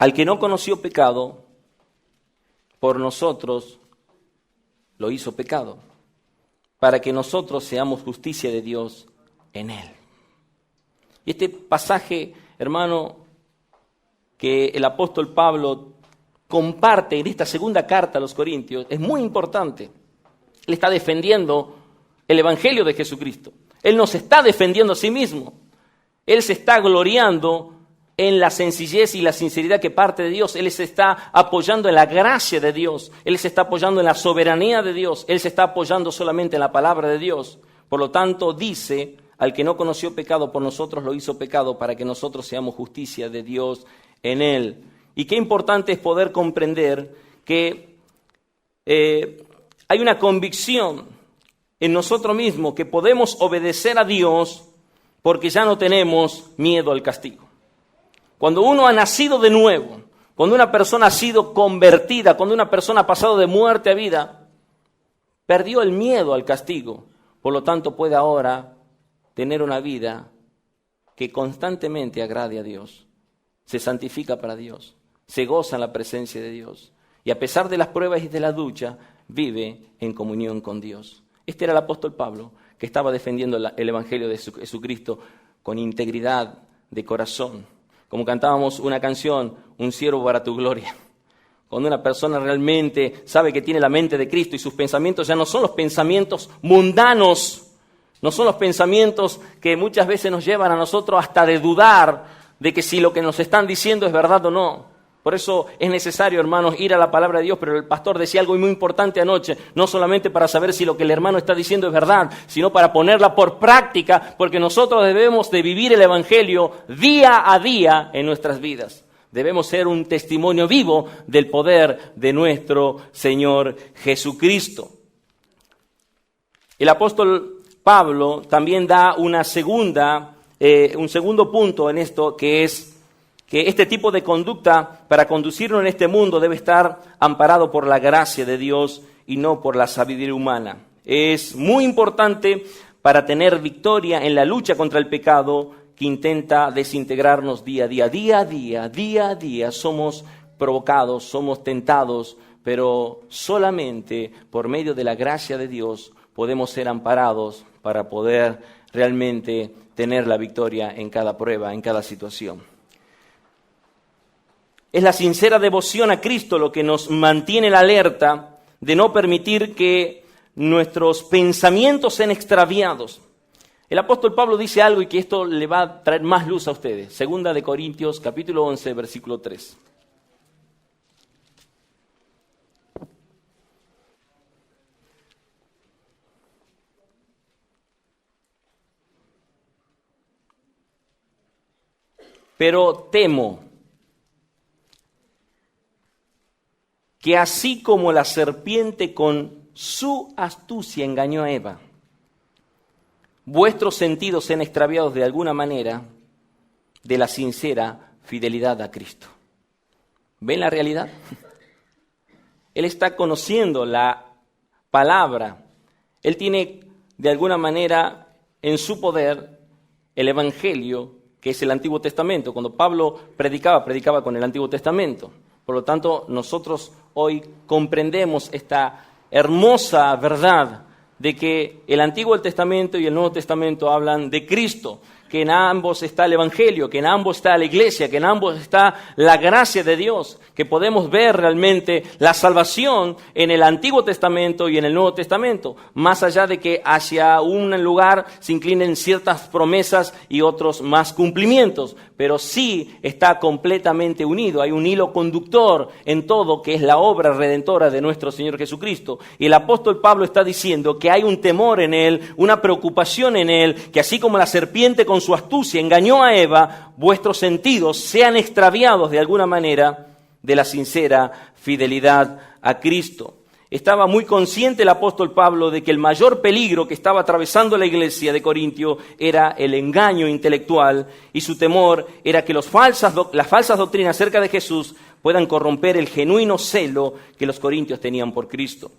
Al que no conoció pecado, por nosotros lo hizo pecado, para que nosotros seamos justicia de Dios en él. Y este pasaje, hermano, que el apóstol Pablo comparte en esta segunda carta a los Corintios, es muy importante. Él está defendiendo el Evangelio de Jesucristo. Él nos está defendiendo a sí mismo. Él se está gloriando en la sencillez y la sinceridad que parte de Dios. Él se está apoyando en la gracia de Dios. Él se está apoyando en la soberanía de Dios. Él se está apoyando solamente en la palabra de Dios. Por lo tanto, dice, al que no conoció pecado por nosotros lo hizo pecado para que nosotros seamos justicia de Dios en él. Y qué importante es poder comprender que hay una convicción en nosotros mismos que podemos obedecer a Dios porque ya no tenemos miedo al castigo. Cuando uno ha nacido de nuevo, cuando una persona ha sido convertida, cuando una persona ha pasado de muerte a vida, perdió el miedo al castigo. Por lo tanto, puede ahora tener una vida que constantemente agrade a Dios, se santifica para Dios, se goza en la presencia de Dios y a pesar de las pruebas y de la lucha, vive en comunión con Dios. Este era el apóstol Pablo, que estaba defendiendo el Evangelio de Jesucristo con integridad de corazón. Como cantábamos una canción, un siervo para tu gloria. Cuando una persona realmente sabe que tiene la mente de Cristo y sus pensamientos ya no son los pensamientos mundanos, no son los pensamientos que muchas veces nos llevan a nosotros hasta de dudar de que si lo que nos están diciendo es verdad o no. Por eso es necesario, hermanos, ir a la palabra de Dios, pero el pastor decía algo muy importante anoche, no solamente para saber si lo que el hermano está diciendo es verdad, sino para ponerla por práctica, porque nosotros debemos de vivir el Evangelio día a día en nuestras vidas. Debemos ser un testimonio vivo del poder de nuestro Señor Jesucristo. El apóstol Pablo también da un segundo punto en esto, que es que este tipo de conducta para conducirnos en este mundo debe estar amparado por la gracia de Dios y no por la sabiduría humana. Es muy importante para tener victoria en la lucha contra el pecado que intenta desintegrarnos día a día. Somos provocados, somos tentados, pero solamente por medio de la gracia de Dios podemos ser amparados para poder realmente tener la victoria en cada prueba, en cada situación. Es la sincera devoción a Cristo lo que nos mantiene en alerta de no permitir que nuestros pensamientos sean extraviados. El apóstol Pablo dice algo y que esto le va a traer más luz a ustedes. Segunda de Corintios, capítulo 11, versículo 3. Pero temo que así como la serpiente con su astucia engañó a Eva, vuestros sentidos sean extraviados de alguna manera de la sincera fidelidad a Cristo. ¿Ven la realidad? Él está conociendo la palabra. Él tiene de alguna manera en su poder el Evangelio, que es el Antiguo Testamento. Cuando Pablo predicaba con el Antiguo Testamento. Por lo tanto, nosotros hoy comprendemos esta hermosa verdad de que el Antiguo Testamento y el Nuevo Testamento hablan de Cristo, que en ambos está el Evangelio, que en ambos está la Iglesia, que en ambos está la gracia de Dios, que podemos ver realmente la salvación en el Antiguo Testamento y en el Nuevo Testamento, más allá de que hacia un lugar se inclinen ciertas promesas y otros más cumplimientos, pero sí está completamente unido, hay un hilo conductor en todo que es la obra redentora de nuestro Señor Jesucristo. Y el apóstol Pablo está diciendo que hay un temor en él, una preocupación en él, que así como la serpiente con su astucia engañó a Eva, vuestros sentidos sean extraviados de alguna manera de la sincera fidelidad a Cristo. Estaba muy consciente el apóstol Pablo de que el mayor peligro que estaba atravesando la iglesia de Corintio era el engaño intelectual, y su temor era que las falsas doctrinas acerca de Jesús puedan corromper el genuino celo que los corintios tenían por Cristo.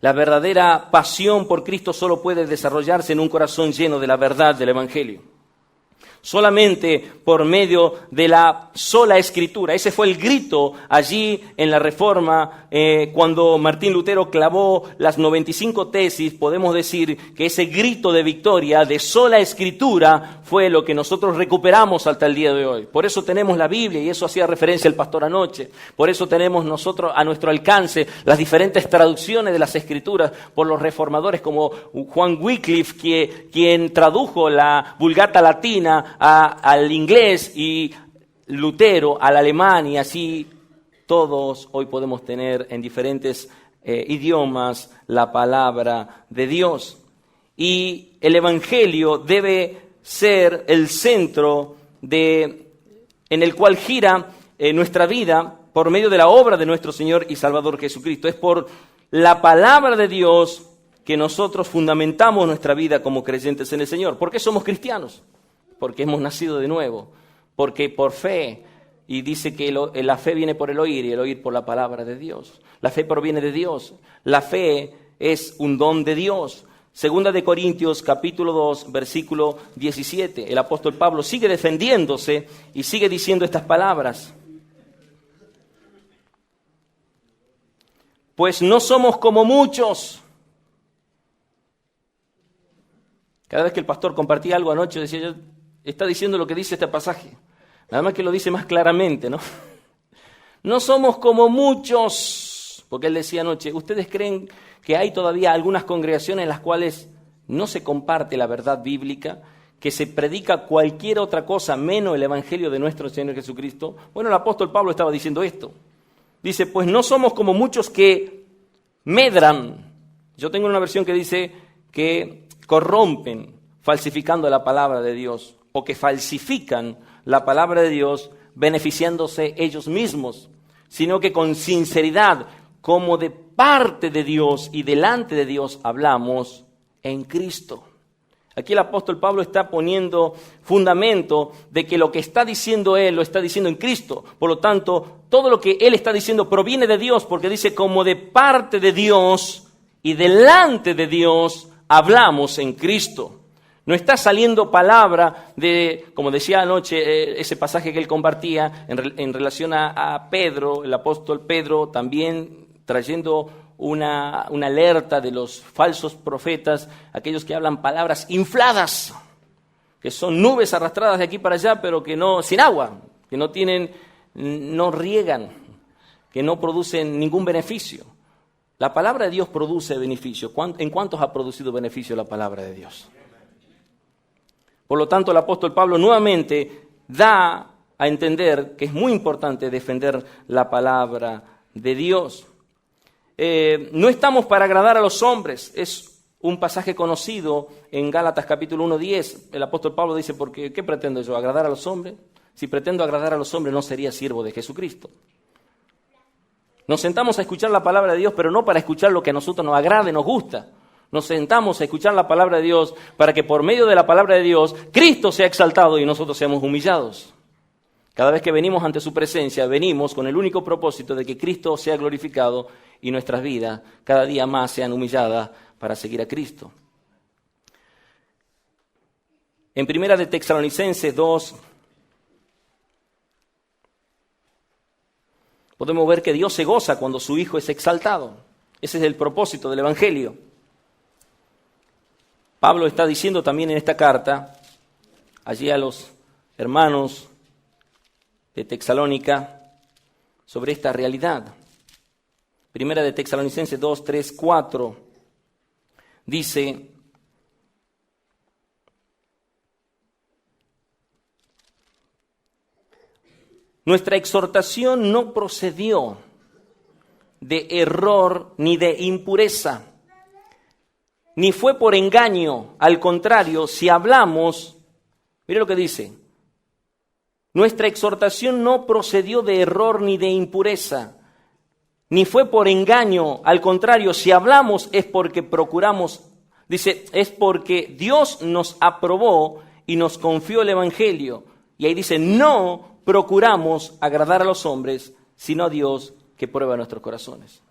La verdadera pasión por Cristo solo puede desarrollarse en un corazón lleno de la verdad del Evangelio. Solamente por medio de la sola Escritura. Ese fue el grito allí en la Reforma, cuando Martín Lutero clavó las 95 tesis. Podemos decir que ese grito de victoria de sola Escritura fue lo que nosotros recuperamos hasta el día de hoy. Por eso tenemos la Biblia, y eso hacía referencia el pastor anoche. Por eso tenemos nosotros a nuestro alcance las diferentes traducciones de las Escrituras por los reformadores como Juan Wycliffe, quien tradujo la Vulgata Latina al inglés y Lutero al alemán, y así todos hoy podemos tener en diferentes idiomas la palabra de Dios. Y el Evangelio debe ser el centro en el cual gira nuestra vida por medio de la obra de nuestro Señor y Salvador Jesucristo. Es por la palabra de Dios que nosotros fundamentamos nuestra vida como creyentes en el Señor. ¿Por qué somos cristianos? Porque hemos nacido de nuevo, porque por fe, y dice que la fe viene por el oír y el oír por la palabra de Dios. La fe proviene de Dios, la fe es un don de Dios. Segunda de Corintios capítulo 2, versículo 17, el apóstol Pablo sigue defendiéndose y sigue diciendo estas palabras. Pues no somos como muchos. Cada vez que el pastor compartía algo anoche, decía, está diciendo lo que dice este pasaje. Nada más que lo dice más claramente, ¿no? No somos como muchos, porque él decía anoche, ¿ustedes creen que hay todavía algunas congregaciones en las cuales no se comparte la verdad bíblica, que se predica cualquier otra cosa menos el evangelio de nuestro Señor Jesucristo? Bueno, el apóstol Pablo estaba diciendo esto. Dice, pues no somos como muchos que medran. Yo tengo una versión que dice que corrompen falsificando la palabra de Dios, o que falsifican la palabra de Dios beneficiándose ellos mismos, sino que con sinceridad, como de parte de Dios y delante de Dios hablamos en Cristo. Aquí el apóstol Pablo está poniendo fundamento de que lo que está diciendo él lo está diciendo en Cristo. Por lo tanto, todo lo que él está diciendo proviene de Dios, porque dice como de parte de Dios y delante de Dios hablamos en Cristo. No está saliendo palabra de, como decía anoche, ese pasaje que él compartía en relación a Pedro, el apóstol Pedro, también trayendo una alerta de los falsos profetas, aquellos que hablan palabras infladas, que son nubes arrastradas de aquí para allá, pero que no, sin agua, que no riegan, que no producen ningún beneficio. La palabra de Dios produce beneficio. ¿En cuántos ha producido beneficio la palabra de Dios? Por lo tanto, el apóstol Pablo nuevamente da a entender que es muy importante defender la palabra de Dios. No estamos para agradar a los hombres. Es un pasaje conocido en Gálatas capítulo 1:10. El apóstol Pablo dice, porque ¿qué pretendo yo? ¿Agradar a los hombres? Si pretendo agradar a los hombres no sería siervo de Jesucristo. Nos sentamos a escuchar la palabra de Dios, pero no para escuchar lo que a nosotros nos agrade, nos gusta. Nos sentamos a escuchar la palabra de Dios para que por medio de la palabra de Dios Cristo sea exaltado y nosotros seamos humillados. Cada vez que venimos ante su presencia, venimos con el único propósito de que Cristo sea glorificado y nuestras vidas cada día más sean humilladas para seguir a Cristo. En Primera de Tesalonicenses 2, podemos ver que Dios se goza cuando su Hijo es exaltado. Ese es el propósito del Evangelio. Pablo está diciendo también en esta carta, allí a los hermanos de Tesalónica, sobre esta realidad. Primera de Tesalonicenses 2, 3, 4, dice, nuestra exhortación no procedió de error ni de impureza, ni fue por engaño. Al contrario, si hablamos, mire lo que dice, nuestra exhortación no procedió de error ni de impureza, ni fue por engaño. Al contrario, si hablamos es porque procuramos, dice, es porque Dios nos aprobó y nos confió el Evangelio. Y ahí dice, no procuramos agradar a los hombres, sino a Dios que prueba nuestros corazones.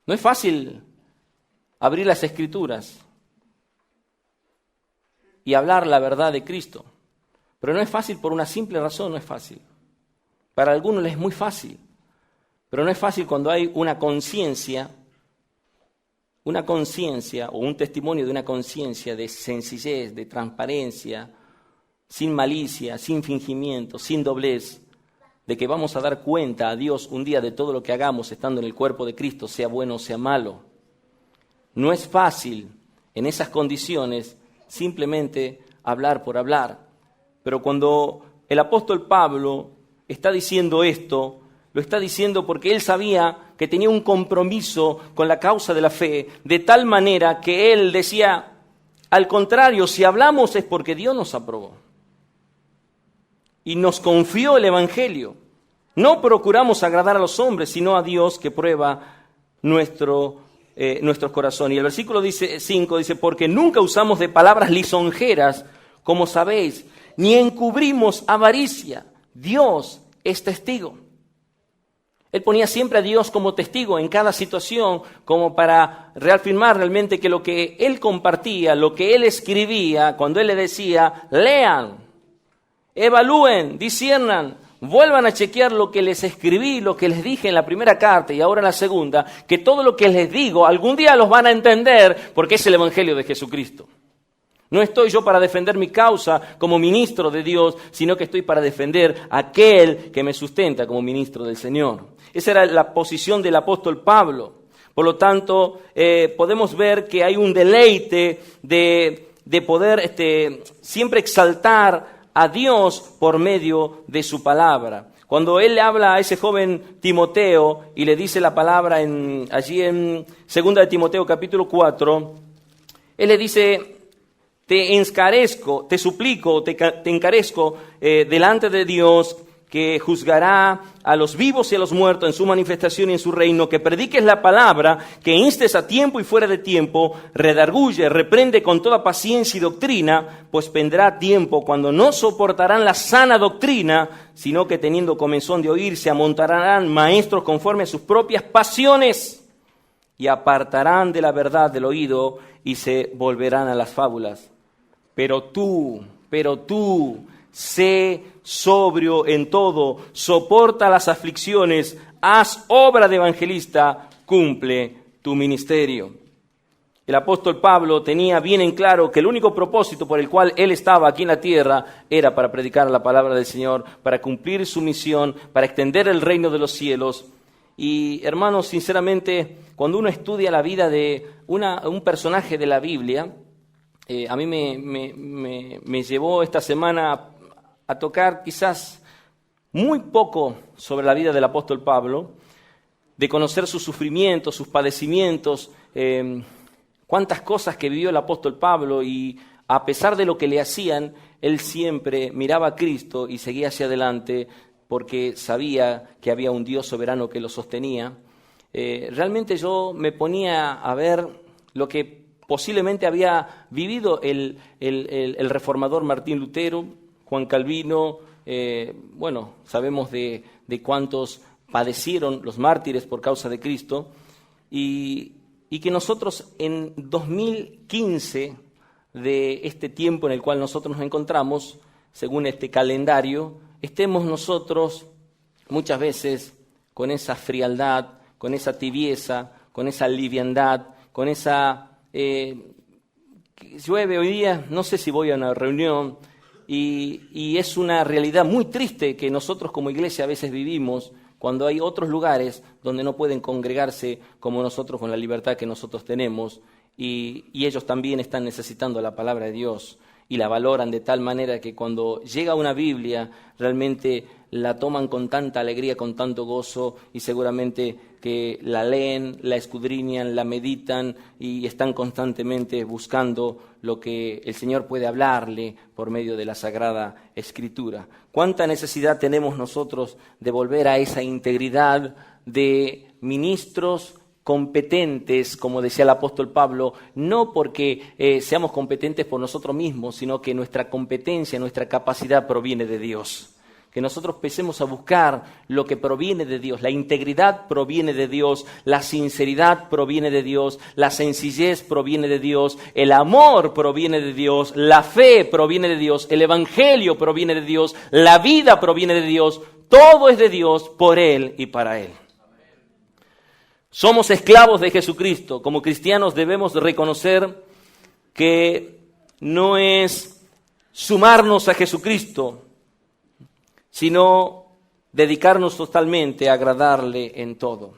No es fácil abrir las Escrituras y hablar la verdad de Cristo, pero no es fácil por una simple razón, no es fácil. Para algunos les es muy fácil, pero no es fácil cuando hay una conciencia o un testimonio de una conciencia de sencillez, de transparencia, sin malicia, sin fingimiento, sin doblez, de que vamos a dar cuenta a Dios un día de todo lo que hagamos estando en el cuerpo de Cristo, sea bueno o sea malo. No es fácil en esas condiciones simplemente hablar por hablar. Pero cuando el apóstol Pablo está diciendo esto, lo está diciendo porque él sabía que tenía un compromiso con la causa de la fe, de tal manera que él decía, al contrario, si hablamos es porque Dios nos aprobó y nos confió el Evangelio. No procuramos agradar a los hombres, sino a Dios que prueba nuestro corazón. Y el versículo 5 dice, porque nunca usamos de palabras lisonjeras, como sabéis, ni encubrimos avaricia. Dios es testigo. Él ponía siempre a Dios como testigo en cada situación, como para reafirmar realmente que lo que él compartía, lo que él escribía, cuando él le decía, lean, evalúen, disciernan, vuelvan a chequear lo que les escribí, lo que les dije en la primera carta y ahora en la segunda, que todo lo que les digo algún día los van a entender porque es el Evangelio de Jesucristo. No estoy yo para defender mi causa como ministro de Dios, sino que estoy para defender a aquel que me sustenta como ministro del Señor. Esa era la posición del apóstol Pablo. Por lo tanto, podemos ver que hay un deleite de poder siempre exaltar a Dios por medio de su palabra. Cuando él le habla a ese joven Timoteo y le dice la palabra allí en 2 de Timoteo capítulo 4, él le dice, te suplico, te encarezco delante de Dios que juzgará a los vivos y a los muertos en su manifestación y en su reino, que prediques la palabra, que instes a tiempo y fuera de tiempo, redarguye, reprende con toda paciencia y doctrina, pues vendrá tiempo cuando no soportarán la sana doctrina, sino que teniendo comezón de oír, se amontonarán maestros conforme a sus propias pasiones y apartarán de la verdad del oído y se volverán a las fábulas. Pero tú, sé sobrio en todo, soporta las aflicciones, haz obra de evangelista, cumple tu ministerio. El apóstol Pablo tenía bien en claro que el único propósito por el cual él estaba aquí en la tierra era para predicar la palabra del Señor, para cumplir su misión, para extender el reino de los cielos. Y hermanos, sinceramente, cuando uno estudia la vida de un personaje de la Biblia, a mí me llevó esta semana a tocar quizás muy poco sobre la vida del apóstol Pablo, de conocer sus sufrimientos, sus padecimientos, cuántas cosas que vivió el apóstol Pablo, y a pesar de lo que le hacían, él siempre miraba a Cristo y seguía hacia adelante porque sabía que había un Dios soberano que lo sostenía. Realmente yo me ponía a ver lo que posiblemente había vivido el reformador Martín Lutero, Juan Calvino, sabemos de cuántos padecieron los mártires por causa de Cristo, y que nosotros en 2015, de este tiempo en el cual nosotros nos encontramos, según este calendario, estemos nosotros muchas veces con esa frialdad, con esa tibieza, con esa liviandad, con esa... llueve hoy día, no sé si voy a una reunión, y es una realidad muy triste que nosotros como iglesia a veces vivimos cuando hay otros lugares donde no pueden congregarse como nosotros con la libertad que nosotros tenemos, y ellos también están necesitando la palabra de Dios y la valoran de tal manera que cuando llega una Biblia realmente la toman con tanta alegría, con tanto gozo, y seguramente que la leen, la escudriñan, la meditan y están constantemente buscando lo que el Señor puede hablarle por medio de la Sagrada Escritura. ¿Cuánta necesidad tenemos nosotros de volver a esa integridad de ministros competentes, como decía el apóstol Pablo, no porque seamos competentes por nosotros mismos, sino que nuestra competencia, nuestra capacidad proviene de Dios? Que nosotros empecemos a buscar lo que proviene de Dios. La integridad proviene de Dios, la sinceridad proviene de Dios, la sencillez proviene de Dios, el amor proviene de Dios, la fe proviene de Dios, el evangelio proviene de Dios, la vida proviene de Dios. Todo es de Dios, por Él y para Él. Somos esclavos de Jesucristo. Como cristianos debemos reconocer que no es sumarnos a Jesucristo, sino dedicarnos totalmente a agradarle en todo.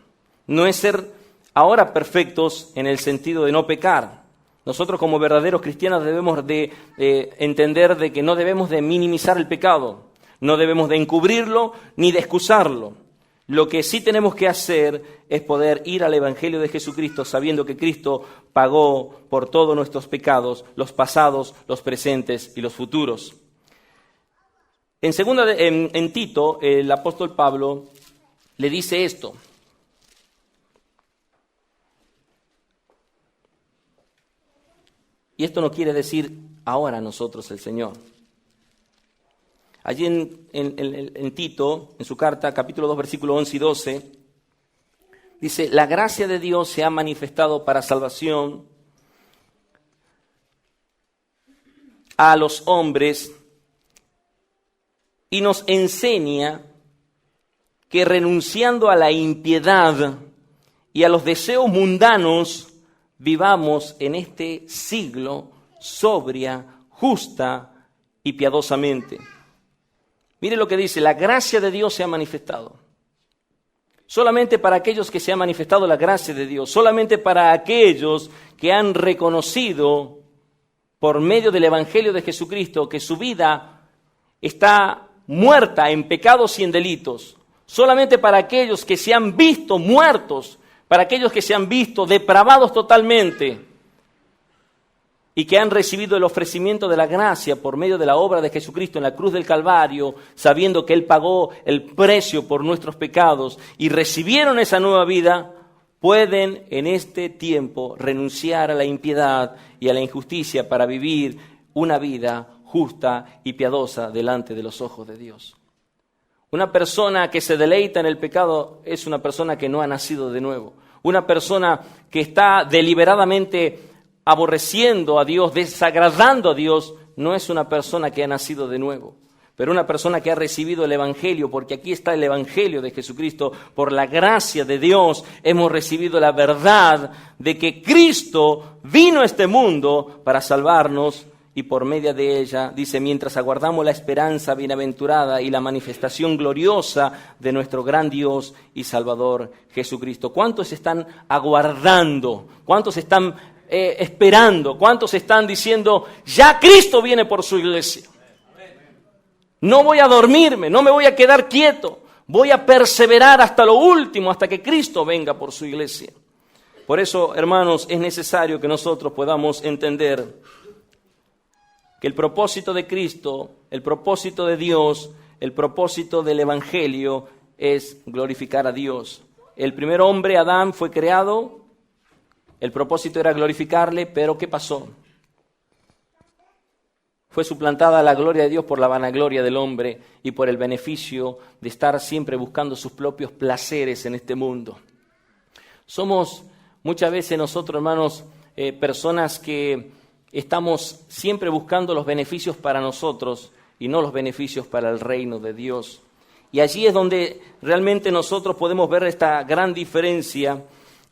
No es ser ahora perfectos en el sentido de no pecar, Nosotros como verdaderos cristianos debemos de entender de que no debemos de minimizar el pecado, no debemos de encubrirlo ni de excusarlo. Lo que sí tenemos que hacer es poder ir al Evangelio de Jesucristo sabiendo que Cristo pagó por todos nuestros pecados, los pasados, los presentes y los futuros. En Tito, el apóstol Pablo le dice esto. Y esto no quiere decir ahora nosotros el Señor. Allí en Tito, en su carta, capítulo 2, versículo 11 y 12, dice, la gracia de Dios se ha manifestado para salvación a los hombres y nos enseña que renunciando a la impiedad y a los deseos mundanos, vivamos en este siglo sobria, justa y piadosamente. Mire lo que dice, la gracia de Dios se ha manifestado. Solamente para aquellos que se ha manifestado la gracia de Dios, solamente para aquellos que han reconocido por medio del Evangelio de Jesucristo que su vida está muerta en pecados y en delitos, solamente para aquellos que se han visto muertos, para aquellos que se han visto depravados totalmente y que han recibido el ofrecimiento de la gracia por medio de la obra de Jesucristo en la cruz del Calvario, sabiendo que Él pagó el precio por nuestros pecados y recibieron esa nueva vida, pueden en este tiempo renunciar a la impiedad y a la injusticia para vivir una vida justa y piadosa delante de los ojos de Dios. Una persona que se deleita en el pecado es una persona que no ha nacido de nuevo. Una persona que está deliberadamente aborreciendo a Dios, desagradando a Dios, no es una persona que ha nacido de nuevo. Pero una persona que ha recibido el Evangelio, porque aquí está el Evangelio de Jesucristo, por la gracia de Dios hemos recibido la verdad de que Cristo vino a este mundo para salvarnos y por medio de ella, dice, mientras aguardamos la esperanza bienaventurada y la manifestación gloriosa de nuestro gran Dios y Salvador Jesucristo. ¿Cuántos están aguardando? ¿Cuántos están esperando? ¿Cuántos están diciendo, ya Cristo viene por su iglesia? No voy a dormirme, no me voy a quedar quieto, voy a perseverar hasta lo último, hasta que Cristo venga por su iglesia. Por eso, hermanos, es necesario que nosotros podamos entender que el propósito de Cristo, el propósito de Dios, el propósito del Evangelio es glorificar a Dios. El primer hombre, Adán, fue creado, el propósito era glorificarle, pero ¿qué pasó? Fue suplantada la gloria de Dios por la vanagloria del hombre y por el beneficio de estar siempre buscando sus propios placeres en este mundo. Somos muchas veces nosotros, hermanos, personas que estamos siempre buscando los beneficios para nosotros y no los beneficios para el reino de Dios. Y allí es donde realmente nosotros podemos ver esta gran diferencia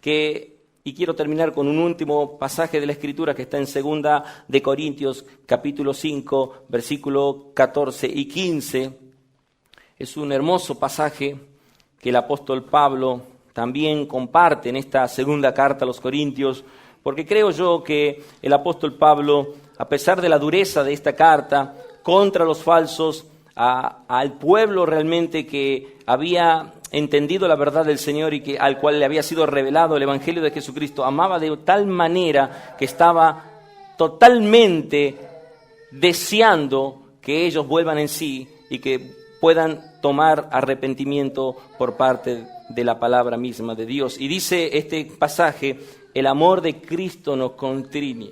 y quiero terminar con un último pasaje de la Escritura que está en 2 de Corintios, capítulo 5, versículo 14 y 15. Es un hermoso pasaje que el apóstol Pablo también comparte en esta segunda carta a los Corintios, porque creo yo que el apóstol Pablo, a pesar de la dureza de esta carta contra los falsos, al pueblo realmente que había entendido la verdad del Señor y al cual le había sido revelado el Evangelio de Jesucristo, amaba de tal manera que estaba totalmente deseando que ellos vuelvan en sí y que puedan tomar arrepentimiento por parte de la palabra misma de Dios. Y dice este pasaje, el amor de Cristo nos constriñe.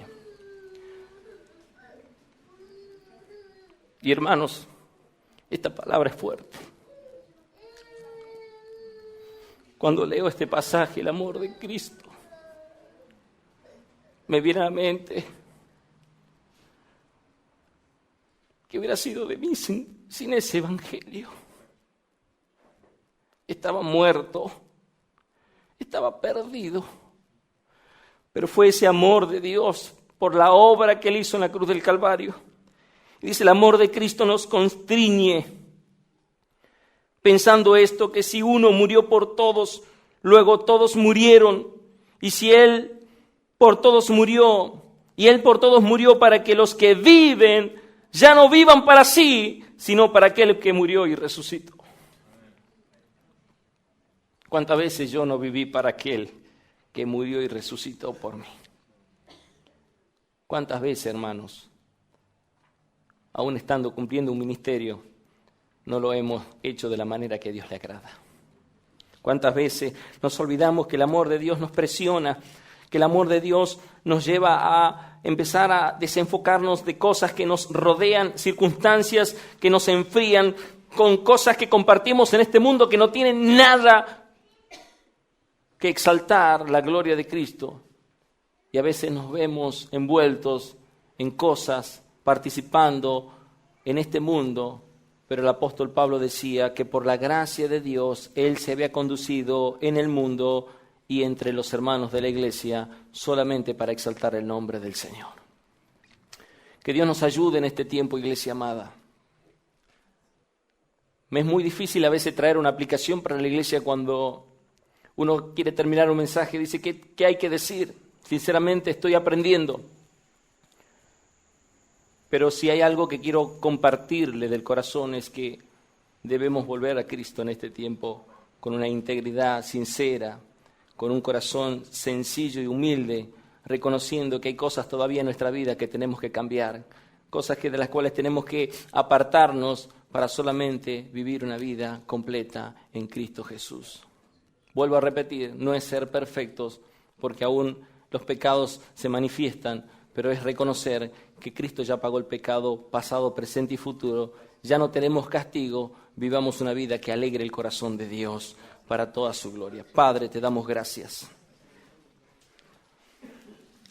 Y hermanos, esta palabra es fuerte. Cuando leo este pasaje, el amor de Cristo, me viene a la mente que hubiera sido de mí sin ese evangelio. Estaba muerto, estaba perdido, pero fue ese amor de Dios por la obra que Él hizo en la cruz del Calvario. Y dice, el amor de Cristo nos constriñe, pensando esto, que si uno murió por todos, luego todos murieron, y si Él por todos murió, Y Él por todos murió para que los que viven ya no vivan para sí, sino para aquel que murió y resucitó. ¿Cuántas veces yo no viví para aquel que murió y resucitó por mí? ¿Cuántas veces, hermanos, aún estando cumpliendo un ministerio, no lo hemos hecho de la manera que a Dios le agrada? ¿Cuántas veces nos olvidamos que el amor de Dios nos presiona, que el amor de Dios nos lleva a empezar a desenfocarnos de cosas que nos rodean, circunstancias que nos enfrían, con cosas que compartimos en este mundo que no tienen nada que exaltar la gloria de Cristo? Y a veces nos vemos envueltos en cosas, participando en este mundo. Pero el apóstol Pablo decía que por la gracia de Dios, él se había conducido en el mundo y entre los hermanos de la iglesia solamente para exaltar el nombre del Señor. Que Dios nos ayude en este tiempo, iglesia amada. Me es muy difícil a veces traer una aplicación para la iglesia cuando uno quiere terminar un mensaje y dice, ¿qué hay que decir? Sinceramente estoy aprendiendo. Pero si hay algo que quiero compartirle del corazón es que debemos volver a Cristo en este tiempo con una integridad sincera, con un corazón sencillo y humilde, reconociendo que hay cosas todavía en nuestra vida que tenemos que cambiar, cosas de las cuales tenemos que apartarnos para solamente vivir una vida completa en Cristo Jesús. Vuelvo a repetir, no es ser perfectos, porque aún los pecados se manifiestan, pero es reconocer que Cristo ya pagó el pecado pasado, presente y futuro. Ya no tenemos castigo, vivamos una vida que alegre el corazón de Dios para toda su gloria. Padre, te damos gracias.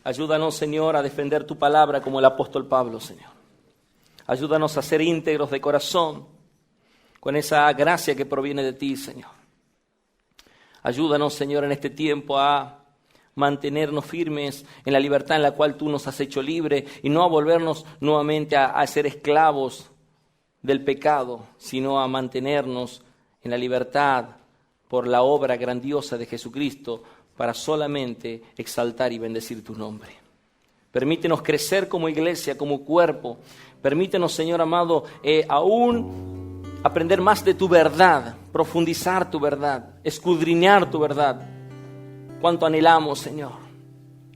Ayúdanos, Señor, a defender tu palabra como el apóstol Pablo, Señor. Ayúdanos a ser íntegros de corazón con esa gracia que proviene de ti, Señor. Ayúdanos, Señor, en este tiempo a mantenernos firmes en la libertad en la cual tú nos has hecho libre y no a volvernos nuevamente a ser esclavos del pecado, sino a mantenernos en la libertad por la obra grandiosa de Jesucristo para solamente exaltar y bendecir tu nombre. Permítenos crecer como iglesia, como cuerpo. Permítenos, Señor amado, aún aprender más de tu verdad, profundizar tu verdad, escudriñar tu verdad. Cuánto anhelamos, Señor.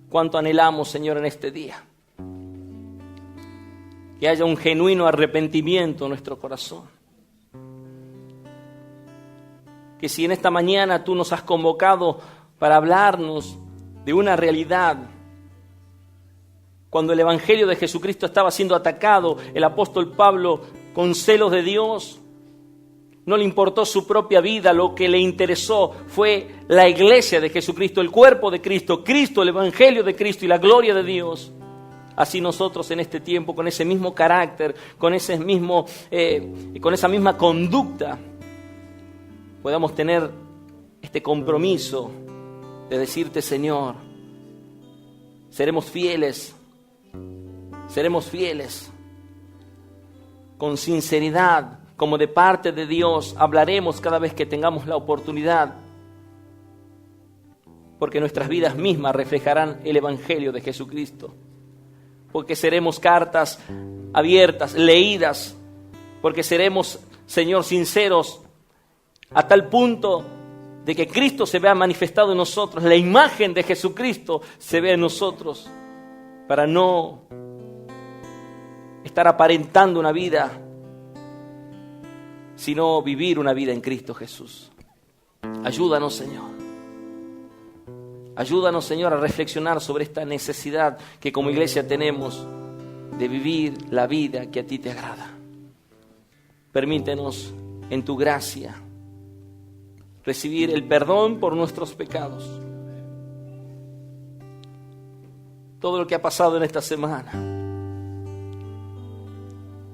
Cuánto anhelamos, Señor, en este día. Que haya un genuino arrepentimiento en nuestro corazón. Que si en esta mañana tú nos has convocado para hablarnos de una realidad, cuando el Evangelio de Jesucristo estaba siendo atacado, el apóstol Pablo, con celos de Dios, no le importó su propia vida, lo que le interesó fue la iglesia de Jesucristo, el cuerpo de Cristo, Cristo, el Evangelio de Cristo y la gloria de Dios. Así nosotros en este tiempo, con ese mismo carácter, con esa misma conducta, podamos tener este compromiso de decirte, Señor, seremos fieles, con sinceridad, como de parte de Dios, hablaremos cada vez que tengamos la oportunidad, porque nuestras vidas mismas reflejarán el Evangelio de Jesucristo, porque seremos cartas abiertas, leídas, porque seremos, Señor, sinceros a tal punto de que Cristo se vea manifestado en nosotros, la imagen de Jesucristo se vea en nosotros, para no estar aparentando una vida, sino vivir una vida en Cristo Jesús. Ayúdanos, Señor. Ayúdanos, Señor, a reflexionar sobre esta necesidad que como iglesia tenemos de vivir la vida que a ti te agrada. Permítenos, en tu gracia, recibir el perdón por nuestros pecados. Todo lo que ha pasado en esta semana,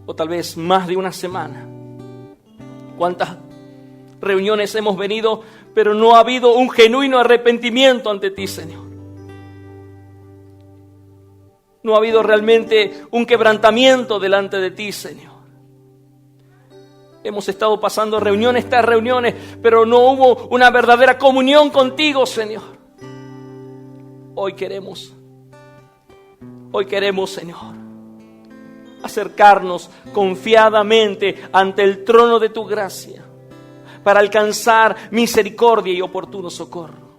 o tal vez más de una semana, cuántas reuniones hemos venido, pero no ha habido un genuino arrepentimiento ante ti, Señor. No ha habido realmente un quebrantamiento delante de ti, Señor. Hemos estado pasando reuniones tras reuniones, pero no hubo una verdadera comunión contigo, Señor. Hoy queremos Hoy queremos, Señor, acercarnos confiadamente ante el trono de tu gracia para alcanzar misericordia y oportuno socorro.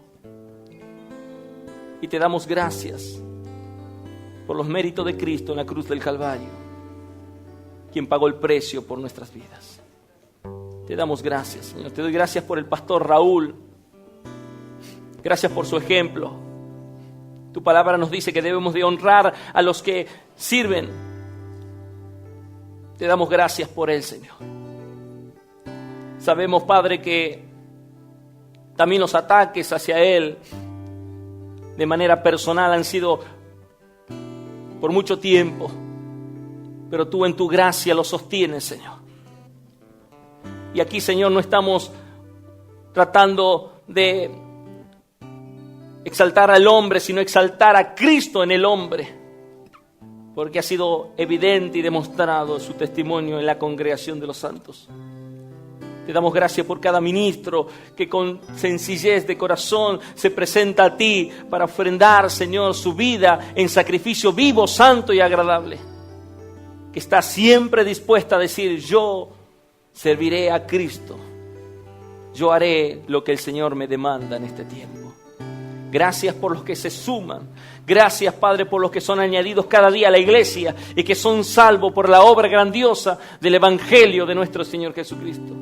Y te damos gracias por los méritos de Cristo en la cruz del Calvario, quien pagó el precio por nuestras vidas. Te damos gracias, Señor. Te doy gracias por el pastor Raúl. Gracias por su ejemplo. Tu palabra nos dice que debemos de honrar a los que sirven. Te damos gracias por él, Señor. Sabemos, Padre, que también los ataques hacia él de manera personal han sido por mucho tiempo, pero tú en tu gracia lo sostienes, Señor. Y aquí, Señor, no estamos tratando de exaltar al hombre, sino exaltar a Cristo en el hombre, porque ha sido evidente y demostrado su testimonio en la congregación de los santos. Te damos gracias por cada ministro que con sencillez de corazón se presenta a ti para ofrendar, Señor, su vida en sacrificio vivo, santo y agradable. Que está siempre dispuesta a decir: yo serviré a Cristo. Yo haré lo que el Señor me demanda en este tiempo. Gracias por los que se suman. Gracias, Padre, por los que son añadidos cada día a la iglesia y que son salvos por la obra grandiosa del Evangelio de nuestro Señor Jesucristo.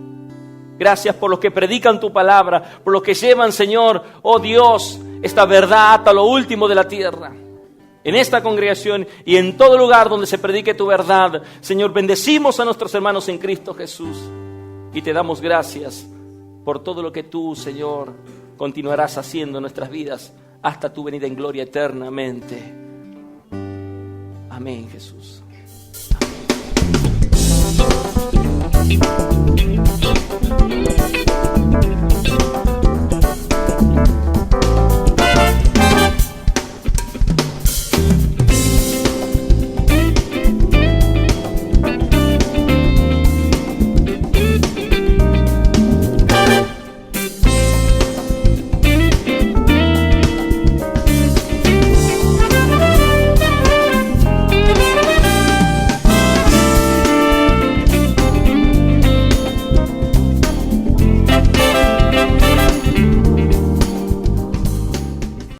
Gracias por los que predican tu palabra, por los que llevan, Señor, oh Dios, esta verdad hasta lo último de la tierra. En esta congregación y en todo lugar donde se predique tu verdad, Señor, bendecimos a nuestros hermanos en Cristo Jesús y te damos gracias por todo lo que tú, Señor, continuarás haciendo en nuestras vidas hasta tu venida en gloria eternamente. Amén, Jesús. Amén.